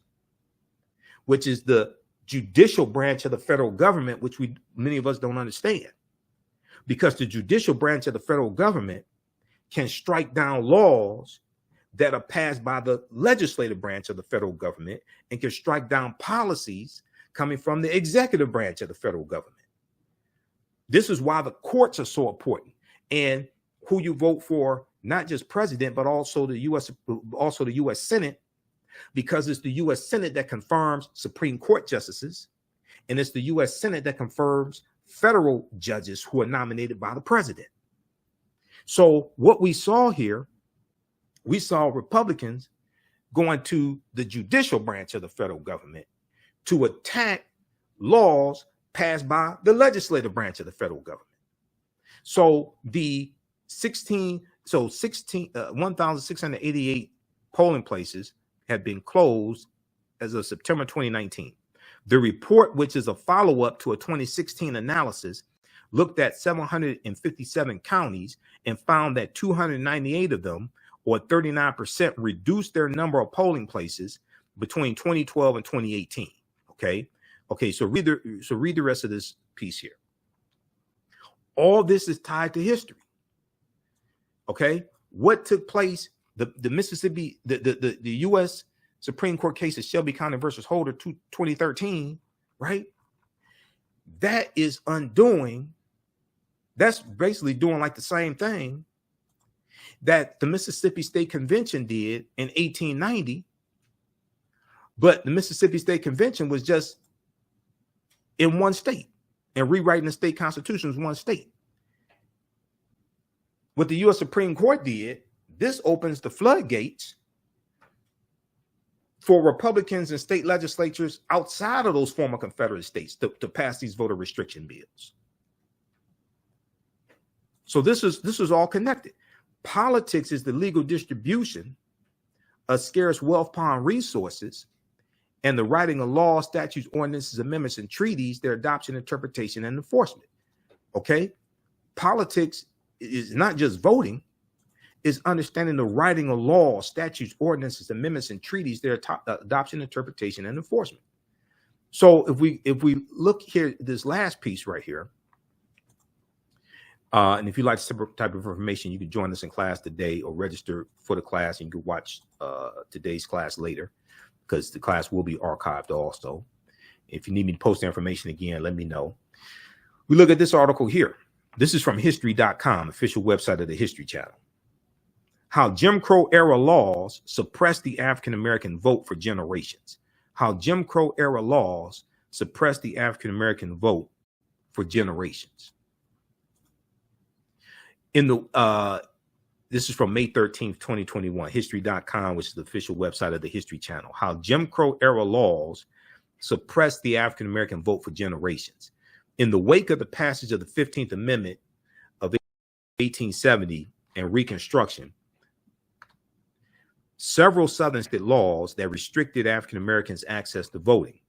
which is the judicial branch of the federal government, which many of us don't understand, because the judicial branch of the federal government can strike down laws that are passed by the legislative branch of the federal government, and can strike down policies coming from the executive branch of the federal government. This is why the courts are so important, and who you vote for, not just president, but also the U.S. Senate, because it's the U.S. Senate that confirms Supreme Court justices, and it's the U.S. Senate that confirms federal judges who are nominated by the president. So what we saw here, we saw Republicans going to the judicial branch of the federal government to attack laws passed by the legislative branch of the federal government. So the 1,688 polling places have been closed as of September 2019. The report, which is a follow-up to a 2016 analysis, looked at 757 counties and found that 298 of them, or 39%, reduced their number of polling places between 2012 and 2018. Okay, so read the rest of this piece here. All this is tied to history. Okay, what took place? The Mississippi, the U.S. Supreme Court case of Shelby County versus Holder 2013, right? That is undoing. That's basically doing like the same thing that the Mississippi State Convention did in 1890, but the Mississippi State Convention was just in one state, and rewriting the state constitution was one state. What the U.S. Supreme Court did, this opens the floodgates for Republicans and state legislatures outside of those former Confederate states to pass these voter restriction bills. So this is all connected. Politics is the legal distribution of scarce wealth upon resources, and the writing of laws, statutes, ordinances, amendments, and treaties, their adoption, interpretation, and enforcement. Okay? Politics is not just voting, is understanding the writing of laws, statutes, ordinances, amendments, and treaties, their adoption, interpretation, and enforcement. So if we look here, this last piece right here, And if you like this type of information, you can join us in class today or register for the class, and you can watch today's class later because the class will be archived also. If you need me to post the information again, let me know. We look at this article here. This is from history.com, official website of the History Channel. How Jim Crow era laws suppressed the African-American vote for generations. How Jim Crow era laws suppressed the African-American vote for generations. In the this is from May 13th, 2021, history.com, which is the official website of the History Channel. How Jim Crow era laws suppressed the African-American vote for generations. In the wake of the passage of the 15th Amendment of 1870 and Reconstruction, several Southern state laws that restricted African Americans' access to voting.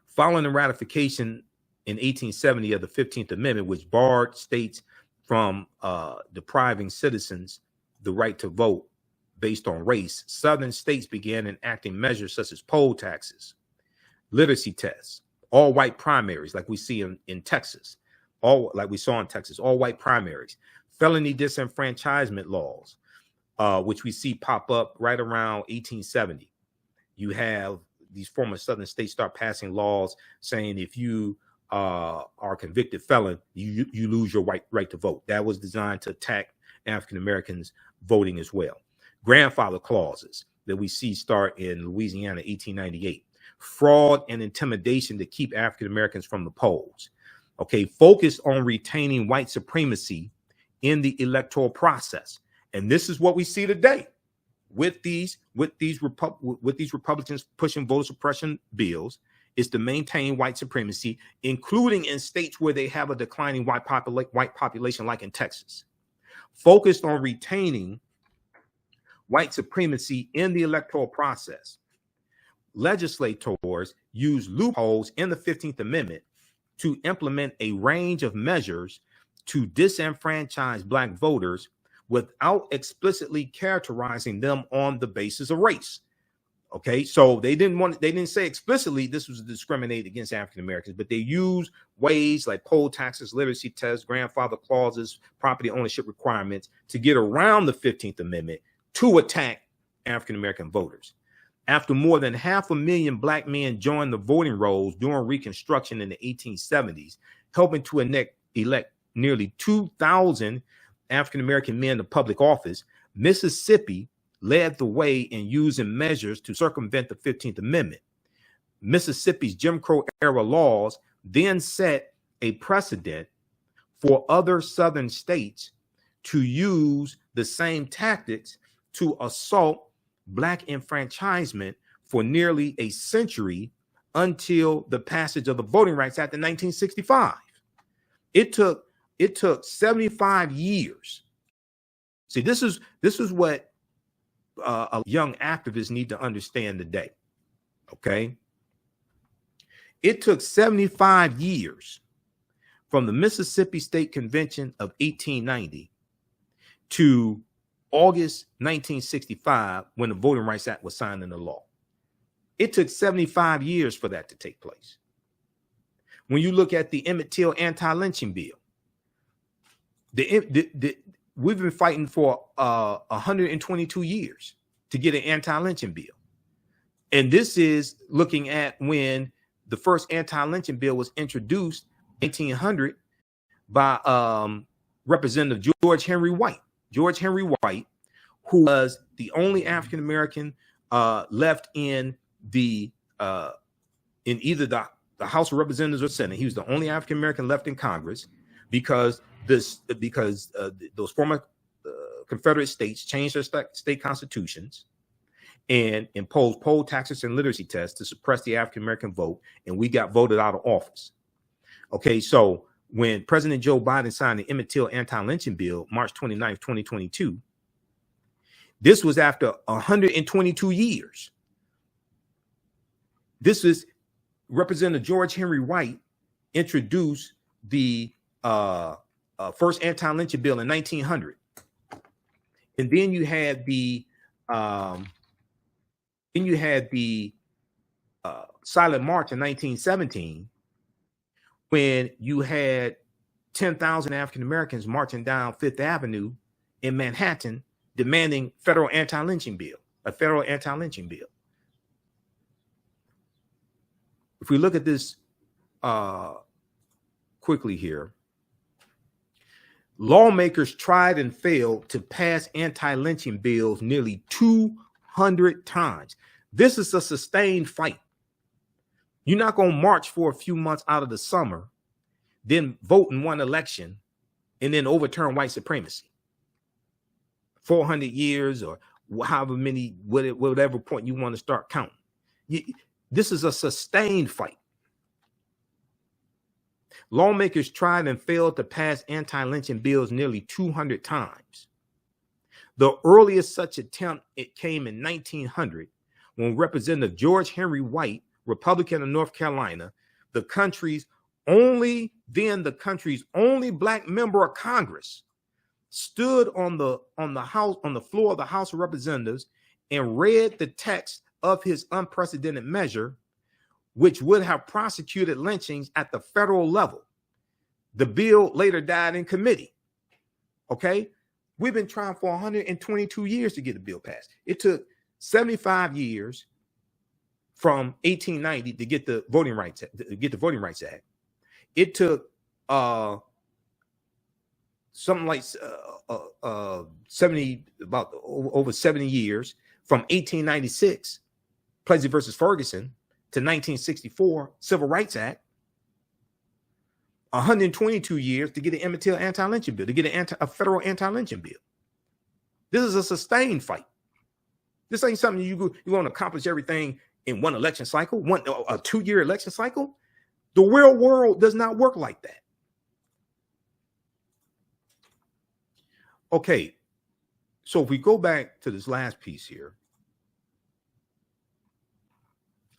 Following the ratification in 1870 of the 15th Amendment, which barred states from depriving citizens the right to vote based on race, Southern states began enacting measures such as poll taxes, literacy tests, all white primaries, like we see in Texas, like we saw in Texas, all white primaries, felony disenfranchisement laws, which we see pop up right around 1870. You have these former Southern states start passing laws saying if you are a convicted felon, you lose your right to vote. That was designed to attack African Americans voting as well. Grandfather clauses that we see start in Louisiana, 1898. Fraud and intimidation to keep African Americans from the polls. Okay, focused on retaining white supremacy in the electoral process. And this is what we see today with these Republicans pushing voter suppression bills, is to maintain white supremacy, including in states where they have a declining white population, like in Texas. Focused on retaining white supremacy in the electoral process. Legislators use loopholes in the 15th Amendment to implement a range of measures to disenfranchise Black voters without explicitly characterizing them on the basis of race. Okay, so they didn't say explicitly this was discriminated against African Americans, but they use ways like poll taxes, literacy tests, grandfather clauses, property ownership requirements to get around the 15th Amendment to attack African American voters. After more than 500,000 Black men joined the voting rolls during Reconstruction in the 1870s, helping to elect nearly 2,000 African American men to public office, Mississippi led the way in using measures to circumvent the 15th Amendment. Mississippi's Jim Crow era laws then set a precedent for other Southern states to use the same tactics to assault Black enfranchisement for nearly a century until the passage of the Voting Rights Act in 1965. It took 75 years. See, this is what a young activists need to understand today. Okay, it took 75 years from the Mississippi State Convention of 1890 to August 1965, when the Voting Rights Act was signed into law. It took 75 years for that to take place. When you look at the Emmett Till anti-lynching bill, we've been fighting for 122 years to get an anti-lynching bill. And this is looking at when the first anti-lynching bill was introduced in 1800 by Representative George Henry White. George Henry White, who was the only African-American left in the in either the House of Representatives or Senate. He was the only African-American left in Congress because those former Confederate states changed their state constitutions and imposed poll taxes and literacy tests to suppress the African-American vote, and we got voted out of office. Okay, so when President Joe Biden signed the Emmett Till anti-lynching bill, March 29th, 2022, this was after 122 years. This is Representative George Henry White introduced the first anti-lynching bill in 1900. And then you had the Silent March in 1917, when you had 10,000 African Americans marching down Fifth Avenue in Manhattan demanding a federal anti-lynching bill. If we look at this quickly here, lawmakers tried and failed to pass anti-lynching bills nearly 200 times. This is a sustained fight. You're not going to march for a few months out of the summer, then vote in one election, and then overturn white supremacy. 400 years or however many, whatever point you want to start counting. This is a sustained fight. Lawmakers tried and failed to pass anti-lynching bills nearly 200 times. The earliest such attempt, it came in 1900 when Representative George Henry White, Republican of North Carolina, the country's only black member of Congress, stood on the floor of the House of Representatives and read the text of his unprecedented measure, which would have prosecuted lynchings at the federal level. The bill later died in committee. Okay, we've been trying for 122 years to get the bill passed. It took 75 years from 1890 to get the Voting Rights Act. It took something like over 70 years from 1896, Plessy versus Ferguson, to 1964, Civil Rights Act. 122 years to get an Emmett Till anti-lynching bill, to get a federal anti-lynching bill. This is a sustained fight. This ain't something you want to accomplish everything in one election cycle, a 2-year election cycle. The real world does not work like that. Okay, so if we go back to this last piece here,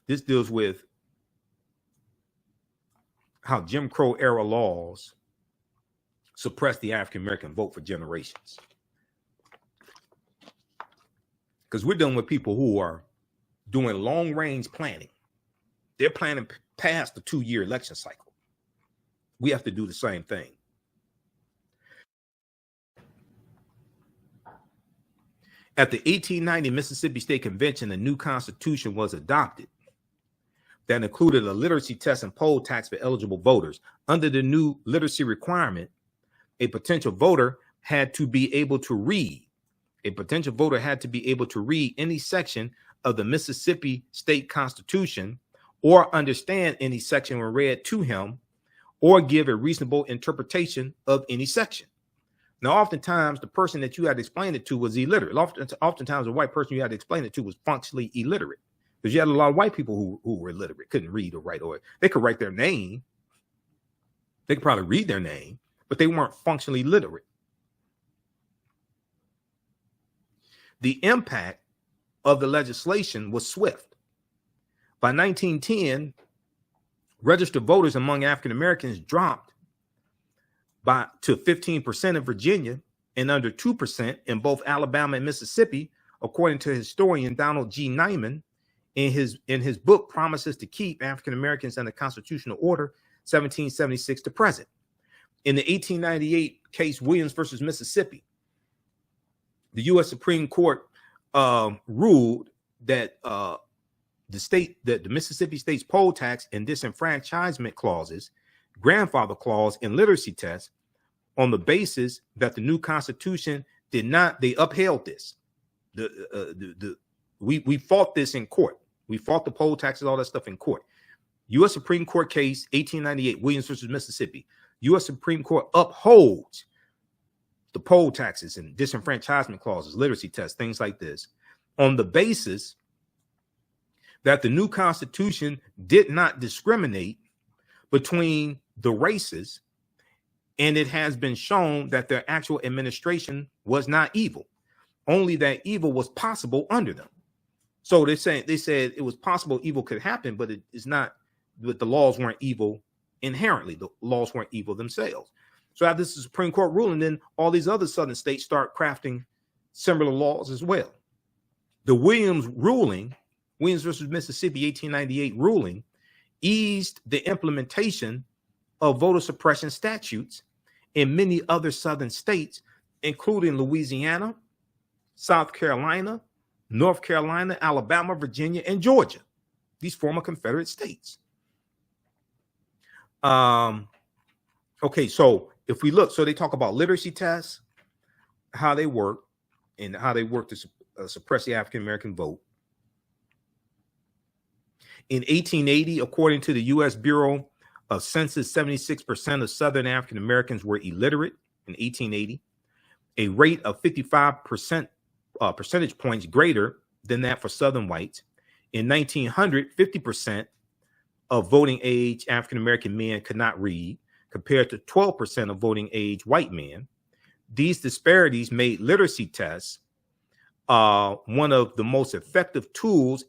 this deals with how Jim Crow era laws suppressed the African American vote for generations. Because we're dealing with people who are doing long range planning. They're planning past the 2-year election cycle. We have to do the same thing. At the 1890 Mississippi State Convention, a new constitution was adopted that included a literacy test and poll tax for eligible voters. Under the new literacy requirement, a potential voter had to be able to read. Any section of the Mississippi State Constitution or understand any section when read to him or give a reasonable interpretation of any section. Now, oftentimes, the person that you had to explain it to was illiterate. Oftentimes, the white person you had to explain it to was functionally illiterate. Because you had a lot of white people who were illiterate, couldn't read or write, or they could write their name. They could probably read their name, but they weren't functionally literate. The impact of the legislation was swift. By 1910, registered voters among African Americans dropped to 15% in Virginia and under 2% in both Alabama and Mississippi, according to historian Donald G. Nyman in his book Promises to Keep African Americans and the Constitutional Order, 1776 to present. In the 1898 case Williams versus Mississippi, the U.S. Supreme Court ruled that the Mississippi state's poll tax and disenfranchisement clauses, grandfather clause, and literacy test, on the basis that the new constitution they upheld this. We fought this in court. We fought the poll taxes, all that stuff in court. U.S. Supreme Court case 1898, Williams versus Mississippi. U.S. Supreme Court upholds the poll taxes and disenfranchisement clauses, literacy tests, things like this, on the basis that the new constitution did not discriminate between the races, and it has been shown that their actual administration was not evil, only that evil was possible under them. So they said it was possible evil could happen, but it is not. But the laws weren't evil inherently. The laws weren't evil themselves. So after this Supreme Court ruling, then all these other southern states start crafting similar laws as well. The Williams versus Mississippi 1898 ruling, eased the implementation of voter suppression statutes in many other southern states, including Louisiana, South Carolina, North Carolina, Alabama, Virginia, and Georgia, these former Confederate states. Okay, so if we look, so they talk about literacy tests, how they work, and how they work to suppress the African-American vote. In 1880, according to the U.S. Bureau of Census, 76% of Southern African Americans were illiterate in 1880, a rate of 55% percentage points greater than that for Southern whites. In 1900, 50% of voting age African American men could not read, compared to 12% of voting age white men. These disparities made literacy tests one of the most effective tools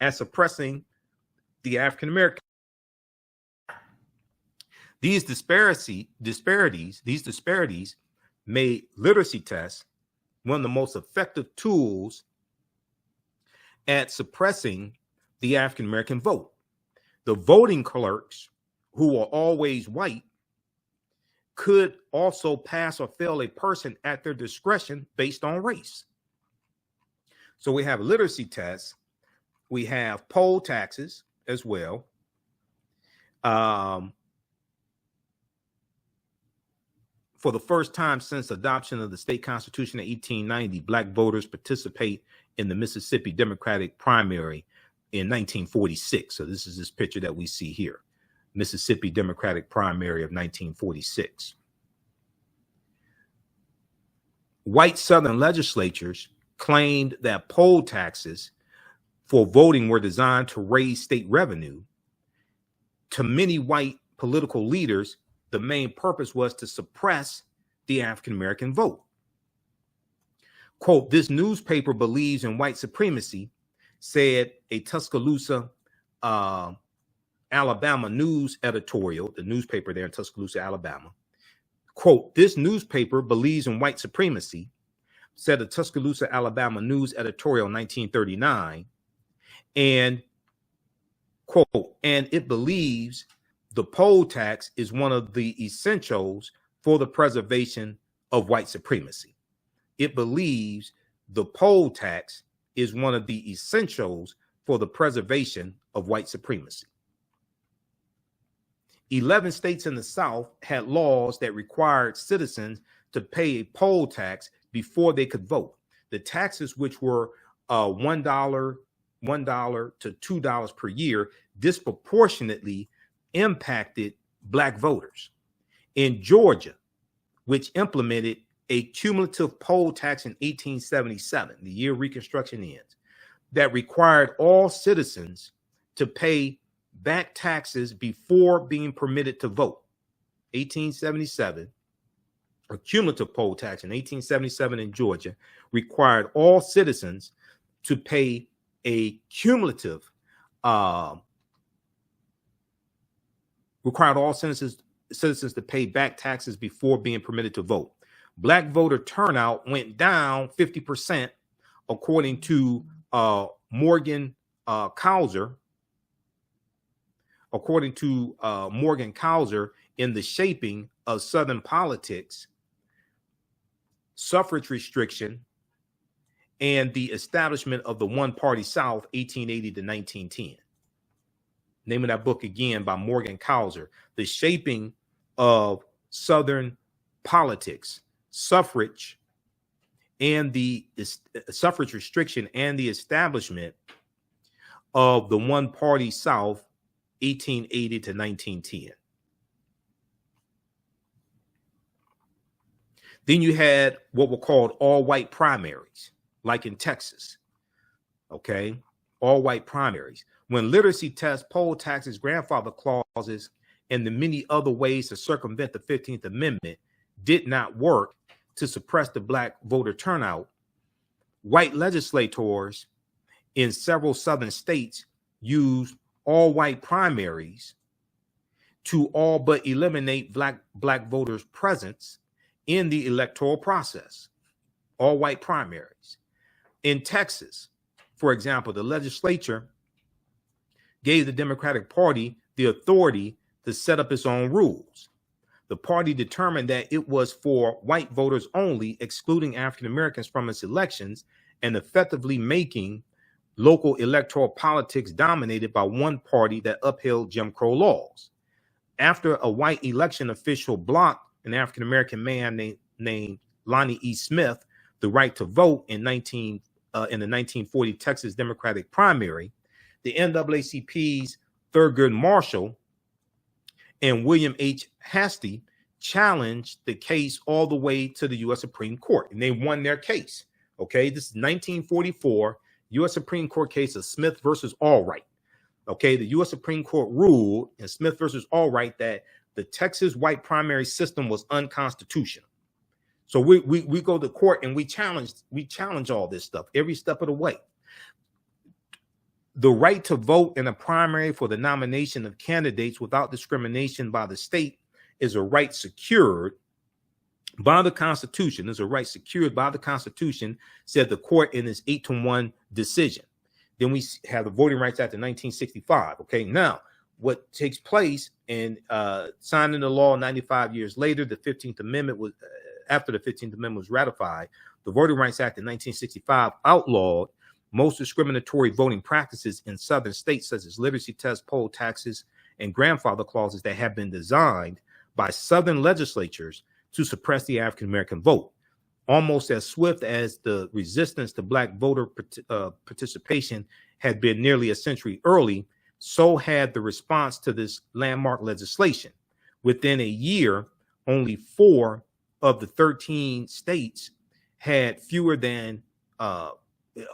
at suppressing the African American. These disparities made literacy tests one of the most effective tools at suppressing the African American vote. The voting clerks, who were always white, could also pass or fail a person at their discretion based on race. So we have literacy tests, we have poll taxes as well. For the first time since adoption of the state constitution in 1890, Black voters participate in the Mississippi Democratic primary in 1946. So this is this picture that we see here, Mississippi Democratic primary of 1946. White Southern legislatures claimed that poll taxes for voting were designed to raise state revenue. To many white political leaders, the main purpose was to suppress the African American vote. Quote, "This newspaper believes in white supremacy," said a Tuscaloosa, Alabama news editorial, the newspaper there in Tuscaloosa, Alabama. Quote, "This newspaper believes in white supremacy," said a Tuscaloosa, Alabama news editorial in 1939. And quote, "And it believes the poll tax is one of the essentials for the preservation of white supremacy." It believes the poll tax is one of the essentials for the preservation of white supremacy. 11 states in the South had laws that required citizens to pay a poll tax before they could vote. The taxes, which were $1 to $2 per year, disproportionately impacted Black voters. In Georgia, which implemented a cumulative poll tax in 1877, the year Reconstruction ends, that required all citizens to pay back taxes before being permitted to vote. 1877, a cumulative poll tax in 1877 in Georgia required all citizens to pay a cumulative required all citizens to pay back taxes before being permitted to vote. Black voter turnout went down 50%, according to Morgan Causer. According to Morgan Causer, in the shaping of Southern politics, suffrage restriction, and the establishment of the one-party South, 1880 to 1910. Name of that book again by Morgan Causer, The Shaping of Southern Politics, Suffrage, and the Suffrage Restriction and the Establishment of the One-Party South, 1880 to 1910. Then you had what were called all-white primaries, like in Texas, okay? All-white primaries. When literacy tests, poll taxes, grandfather clauses, and the many other ways to circumvent the 15th Amendment did not work to suppress the Black voter turnout, white legislators in several Southern states used all-white primaries to all but eliminate black voters' presence in the electoral process. All-white primaries. In Texas, for example, the legislature gave the Democratic Party the authority to set up its own rules. the party determined that it was for white voters only, excluding African Americans from its elections and effectively making local electoral politics dominated by one party that upheld Jim Crow laws. After a white election official blocked an African American man named Lonnie E. Smith the right to vote in the 1940 Texas Democratic primary, the NAACP's Thurgood Marshall and William H. Hastie challenged the case all the way to the U.S. Supreme Court, and they won their case. Okay, this is 1944 U.S. Supreme Court case of Smith versus Allwright. Okay, the U.S. Supreme Court ruled in Smith versus Allwright that the Texas white primary system was unconstitutional. So we go to court and we challenge all this stuff every step of the way. The right to vote in a primary for the nomination of candidates without discrimination by the state is a right secured by the Constitution. Is a right secured by the Constitution, said the court in its 8-1 decision. Then we have the Voting Rights Act of 1965. Okay, now what takes place in signing the law 95 years later, the 15th Amendment was after the 15th Amendment was ratified. The Voting Rights Act of 1965 outlawed most discriminatory voting practices in southern states, such as literacy tests, poll taxes, and grandfather clauses that have been designed by southern legislatures to suppress the African American vote. Almost as swift as the resistance to black voter participation had been nearly a century early, so had the response to this landmark legislation. Within a year, only 4 of the 13 states had fewer than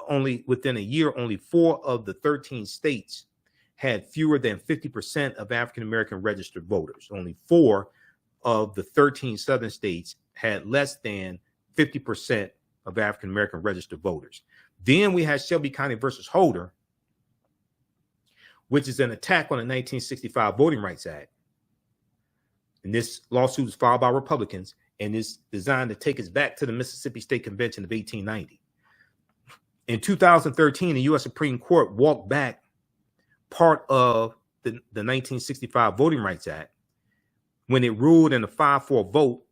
only 4 of the 13 states had fewer than 50% of African American registered voters. Only 4 of the 13 southern states had less than 50% of African American registered voters. Then we had Shelby County versus Holder, which is an attack on the 1965 Voting Rights Act. And this lawsuit was filed by Republicans and is designed to take us back to the Mississippi State Convention of 1890. In 2013, the U.S. Supreme Court walked back part of the 1965 Voting Rights Act when it ruled in a 5-4 vote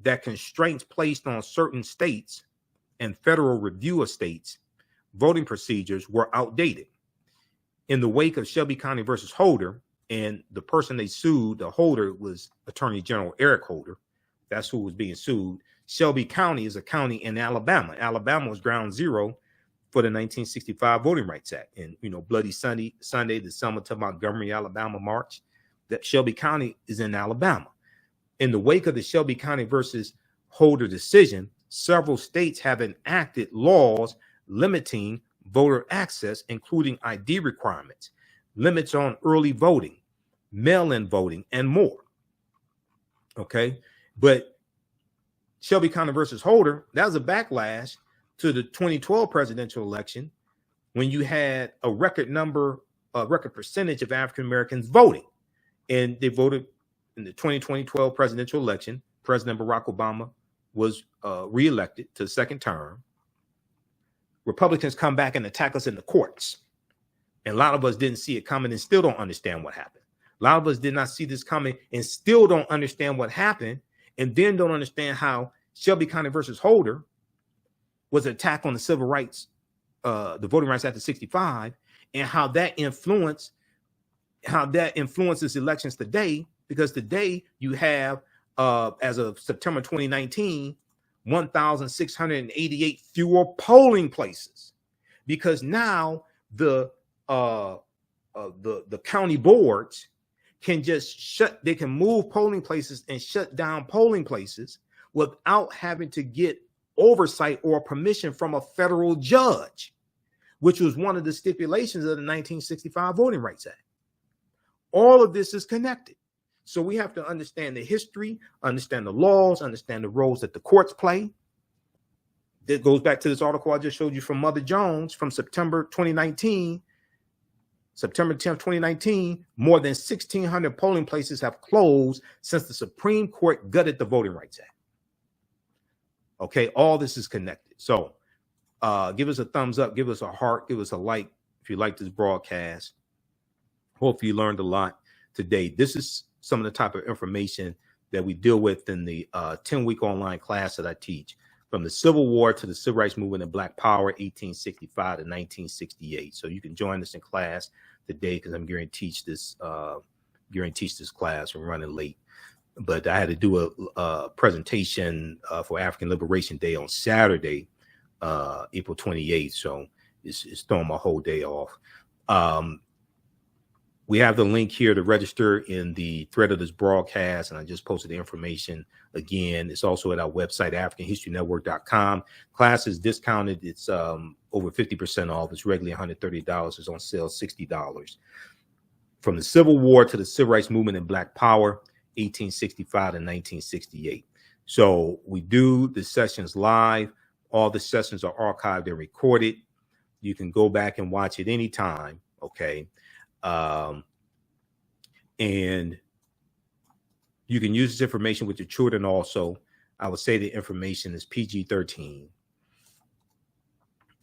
that constraints placed on certain states and federal review of states voting procedures were outdated. In the wake of Shelby County versus Holder, and the person they sued, the holder, was Attorney General Eric Holder. That's who was being sued. Shelby County is a county in Alabama. Alabama was ground zero for the 1965 Voting Rights Act. And, Bloody Sunday, the Selma to Montgomery, Alabama march, that Shelby County is in Alabama. In the wake of the Shelby County versus Holder decision, several states have enacted laws limiting voter access, including ID requirements, limits on early voting, mail-in voting, and more. Okay, but Shelby County versus Holder, that was a backlash to the 2012 presidential election when you had a record percentage of African Americans voting. And they voted in the 2012 presidential election. President Barack Obama was reelected to the second term. Republicans come back and attack us in the courts. And a lot of us didn't see it coming and still don't understand what happened. A lot of us did not see this coming and still don't understand what happened, and then don't understand how Shelby County versus Holder was an attack on the civil rights, the Voting Rights Act of 65, and how that influences elections today, because today you have, as of September 2019, 1,688 fewer polling places, because now the county boards can just they can move polling places and shut down polling places without having to get oversight or permission from a federal judge, which was one of the stipulations of the 1965 Voting Rights Act. All of this is connected. So we have to understand the history, understand the laws, understand the roles that the courts play. That goes back to this article I just showed you from Mother Jones from September 2019. September 10th, 2019, more than 1,600 polling places have closed since the Supreme Court gutted the Voting Rights Act. Okay, all this is connected. So give us a thumbs up, give us a heart, give us a like if you like this broadcast. Hopefully you learned a lot today. This is some of the type of information that we deal with in the 10-week online class that I teach, from the Civil War to the Civil Rights Movement and Black Power, 1865 to 1968. So you can join us in class today, because I'm going to teach this class. I'm running late, but I had to do a presentation for African Liberation Day on Saturday, April 28th. So it's throwing my whole day off. We have the link here to register in the thread of this broadcast, and I just posted the information again. It's also at our website, AfricanHistoryNetwork.com. Class is discounted. It's over 50% off. It's regularly $130. It's on sale $60. From the Civil War to the Civil Rights Movement and Black Power, 1865 to 1968. So we do the sessions live. All the sessions are archived and recorded. You can go back and watch it anytime, okay? And you can use this information with your children also. I would say the information is PG-13.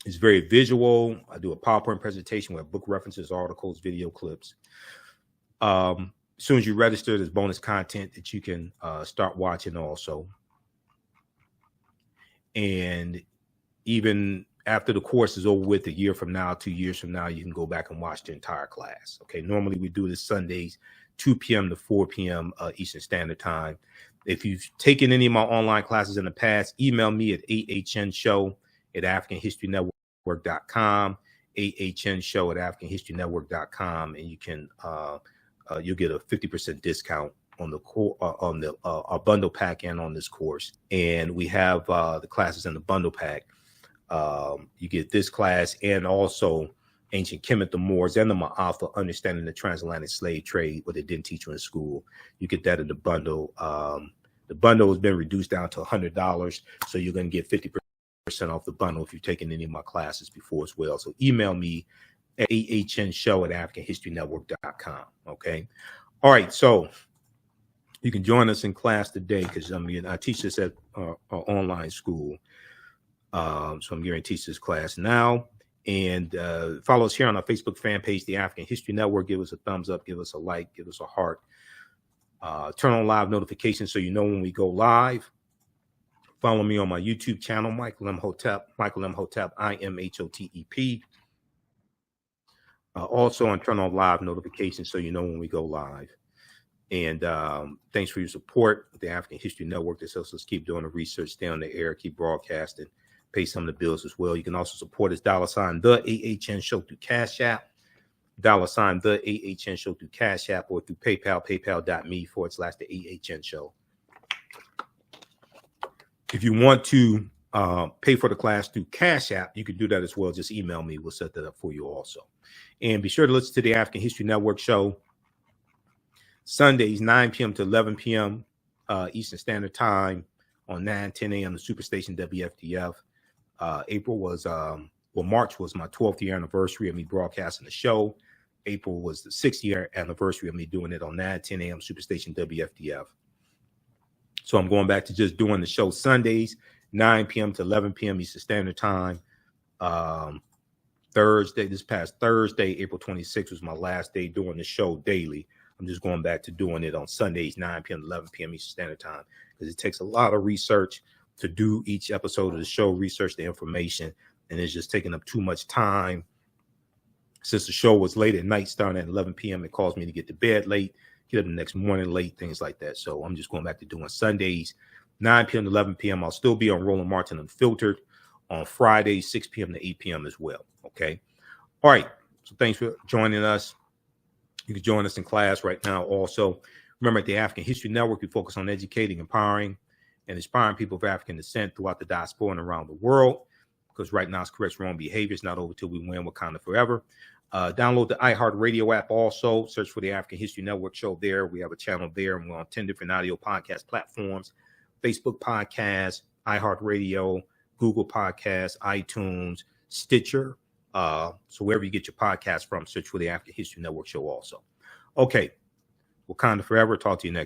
It's very visual. I do a PowerPoint presentation with book references, articles, video clips. As soon as you register, there's bonus content that you can start watching also. And even after the course is over with, a year from now, 2 years from now, you can go back and watch the entire class. Okay. Normally we do this Sundays, 2 p.m. to 4 p.m. Eastern Standard Time. If you've taken any of my online classes in the past, email me at AHNshow@AfricanHistoryNetwork.com, AHNshow@AfricanHistoryNetwork.com, and you can you'll get a 50% discount on the our bundle pack and on this course. And we have the classes in the bundle pack. You get this class and also Ancient Kemet, the Moors, and the Ma'afa, Understanding the Transatlantic Slave Trade, what they didn't teach you in school. You get that in the bundle. The bundle has been reduced down to $100, so you're going to get 50% off the bundle if you've taken any of my classes before as well. So email me at AHNshow@AfricanHistoryNetwork.com. Okay. All right. So you can join us in class today, because I teach this at our online school. So I'm going to teach this class now. And follow us here on our Facebook fan page, The African History Network. Give us a thumbs up, give us a like, give us a heart. Turn on live notifications so you know when we go live. Follow me on my YouTube channel, Michael Imhotep, IMHOTEP. Also, on turn on live notifications so you know when we go live. And thanks for your support with the African History Network. This helps us keep doing the research, stay on the air, keep broadcasting, pay some of the bills as well. You can also support us, $ TheAHNShow through Cash App, $ TheAHNShow through Cash App, or through PayPal, paypal.me/TheAHNShow. If you want to pay for the class through Cash App, you can do that as well. Just email me. We'll set that up for you also. And be sure to listen to the African History Network show Sundays, 9 p.m. to 11 p.m. Eastern Standard Time on 9-10 a.m. the Superstation WFDF. March was my 12th year anniversary of me broadcasting the show. April was the 6th year anniversary of me doing it on 9-10 a.m. Superstation WFDF. So I'm going back to just doing the show Sundays, 9 p.m. to 11 p.m. Eastern Standard Time. This past Thursday, April 26th, was my last day doing the show daily. I'm just going back to doing it on Sundays, 9 p.m. to 11 p.m. Eastern Standard Time, because it takes a lot of research to do each episode of the show, research the information, and it's just taking up too much time. Since the show was late at night, starting at 11 p.m., it caused me to get to bed late, get up the next morning late, things like that. So I'm just going back to doing Sundays, 9 p.m. to 11 p.m. I'll still be on Roland Martin Unfiltered on Fridays, 6 p.m. to 8 p.m. as well. Okay. All right. So thanks for joining us. You can join us in class right now also. Remember, at the African History Network, we focus on educating, empowering, and inspiring people of African descent throughout the diaspora and around the world, because right now it's correct wrong behavior. It's not over till we win. Wakanda forever. Download the iHeartRadio app also. Search for the African History Network show there. We have a channel there, and we're on 10 different audio podcast platforms: Facebook Podcasts, iHeartRadio, Google Podcasts, iTunes, Stitcher. So wherever you get your podcast from, search for the African History Network show also. Okay. Wakanda forever. Talk to you next.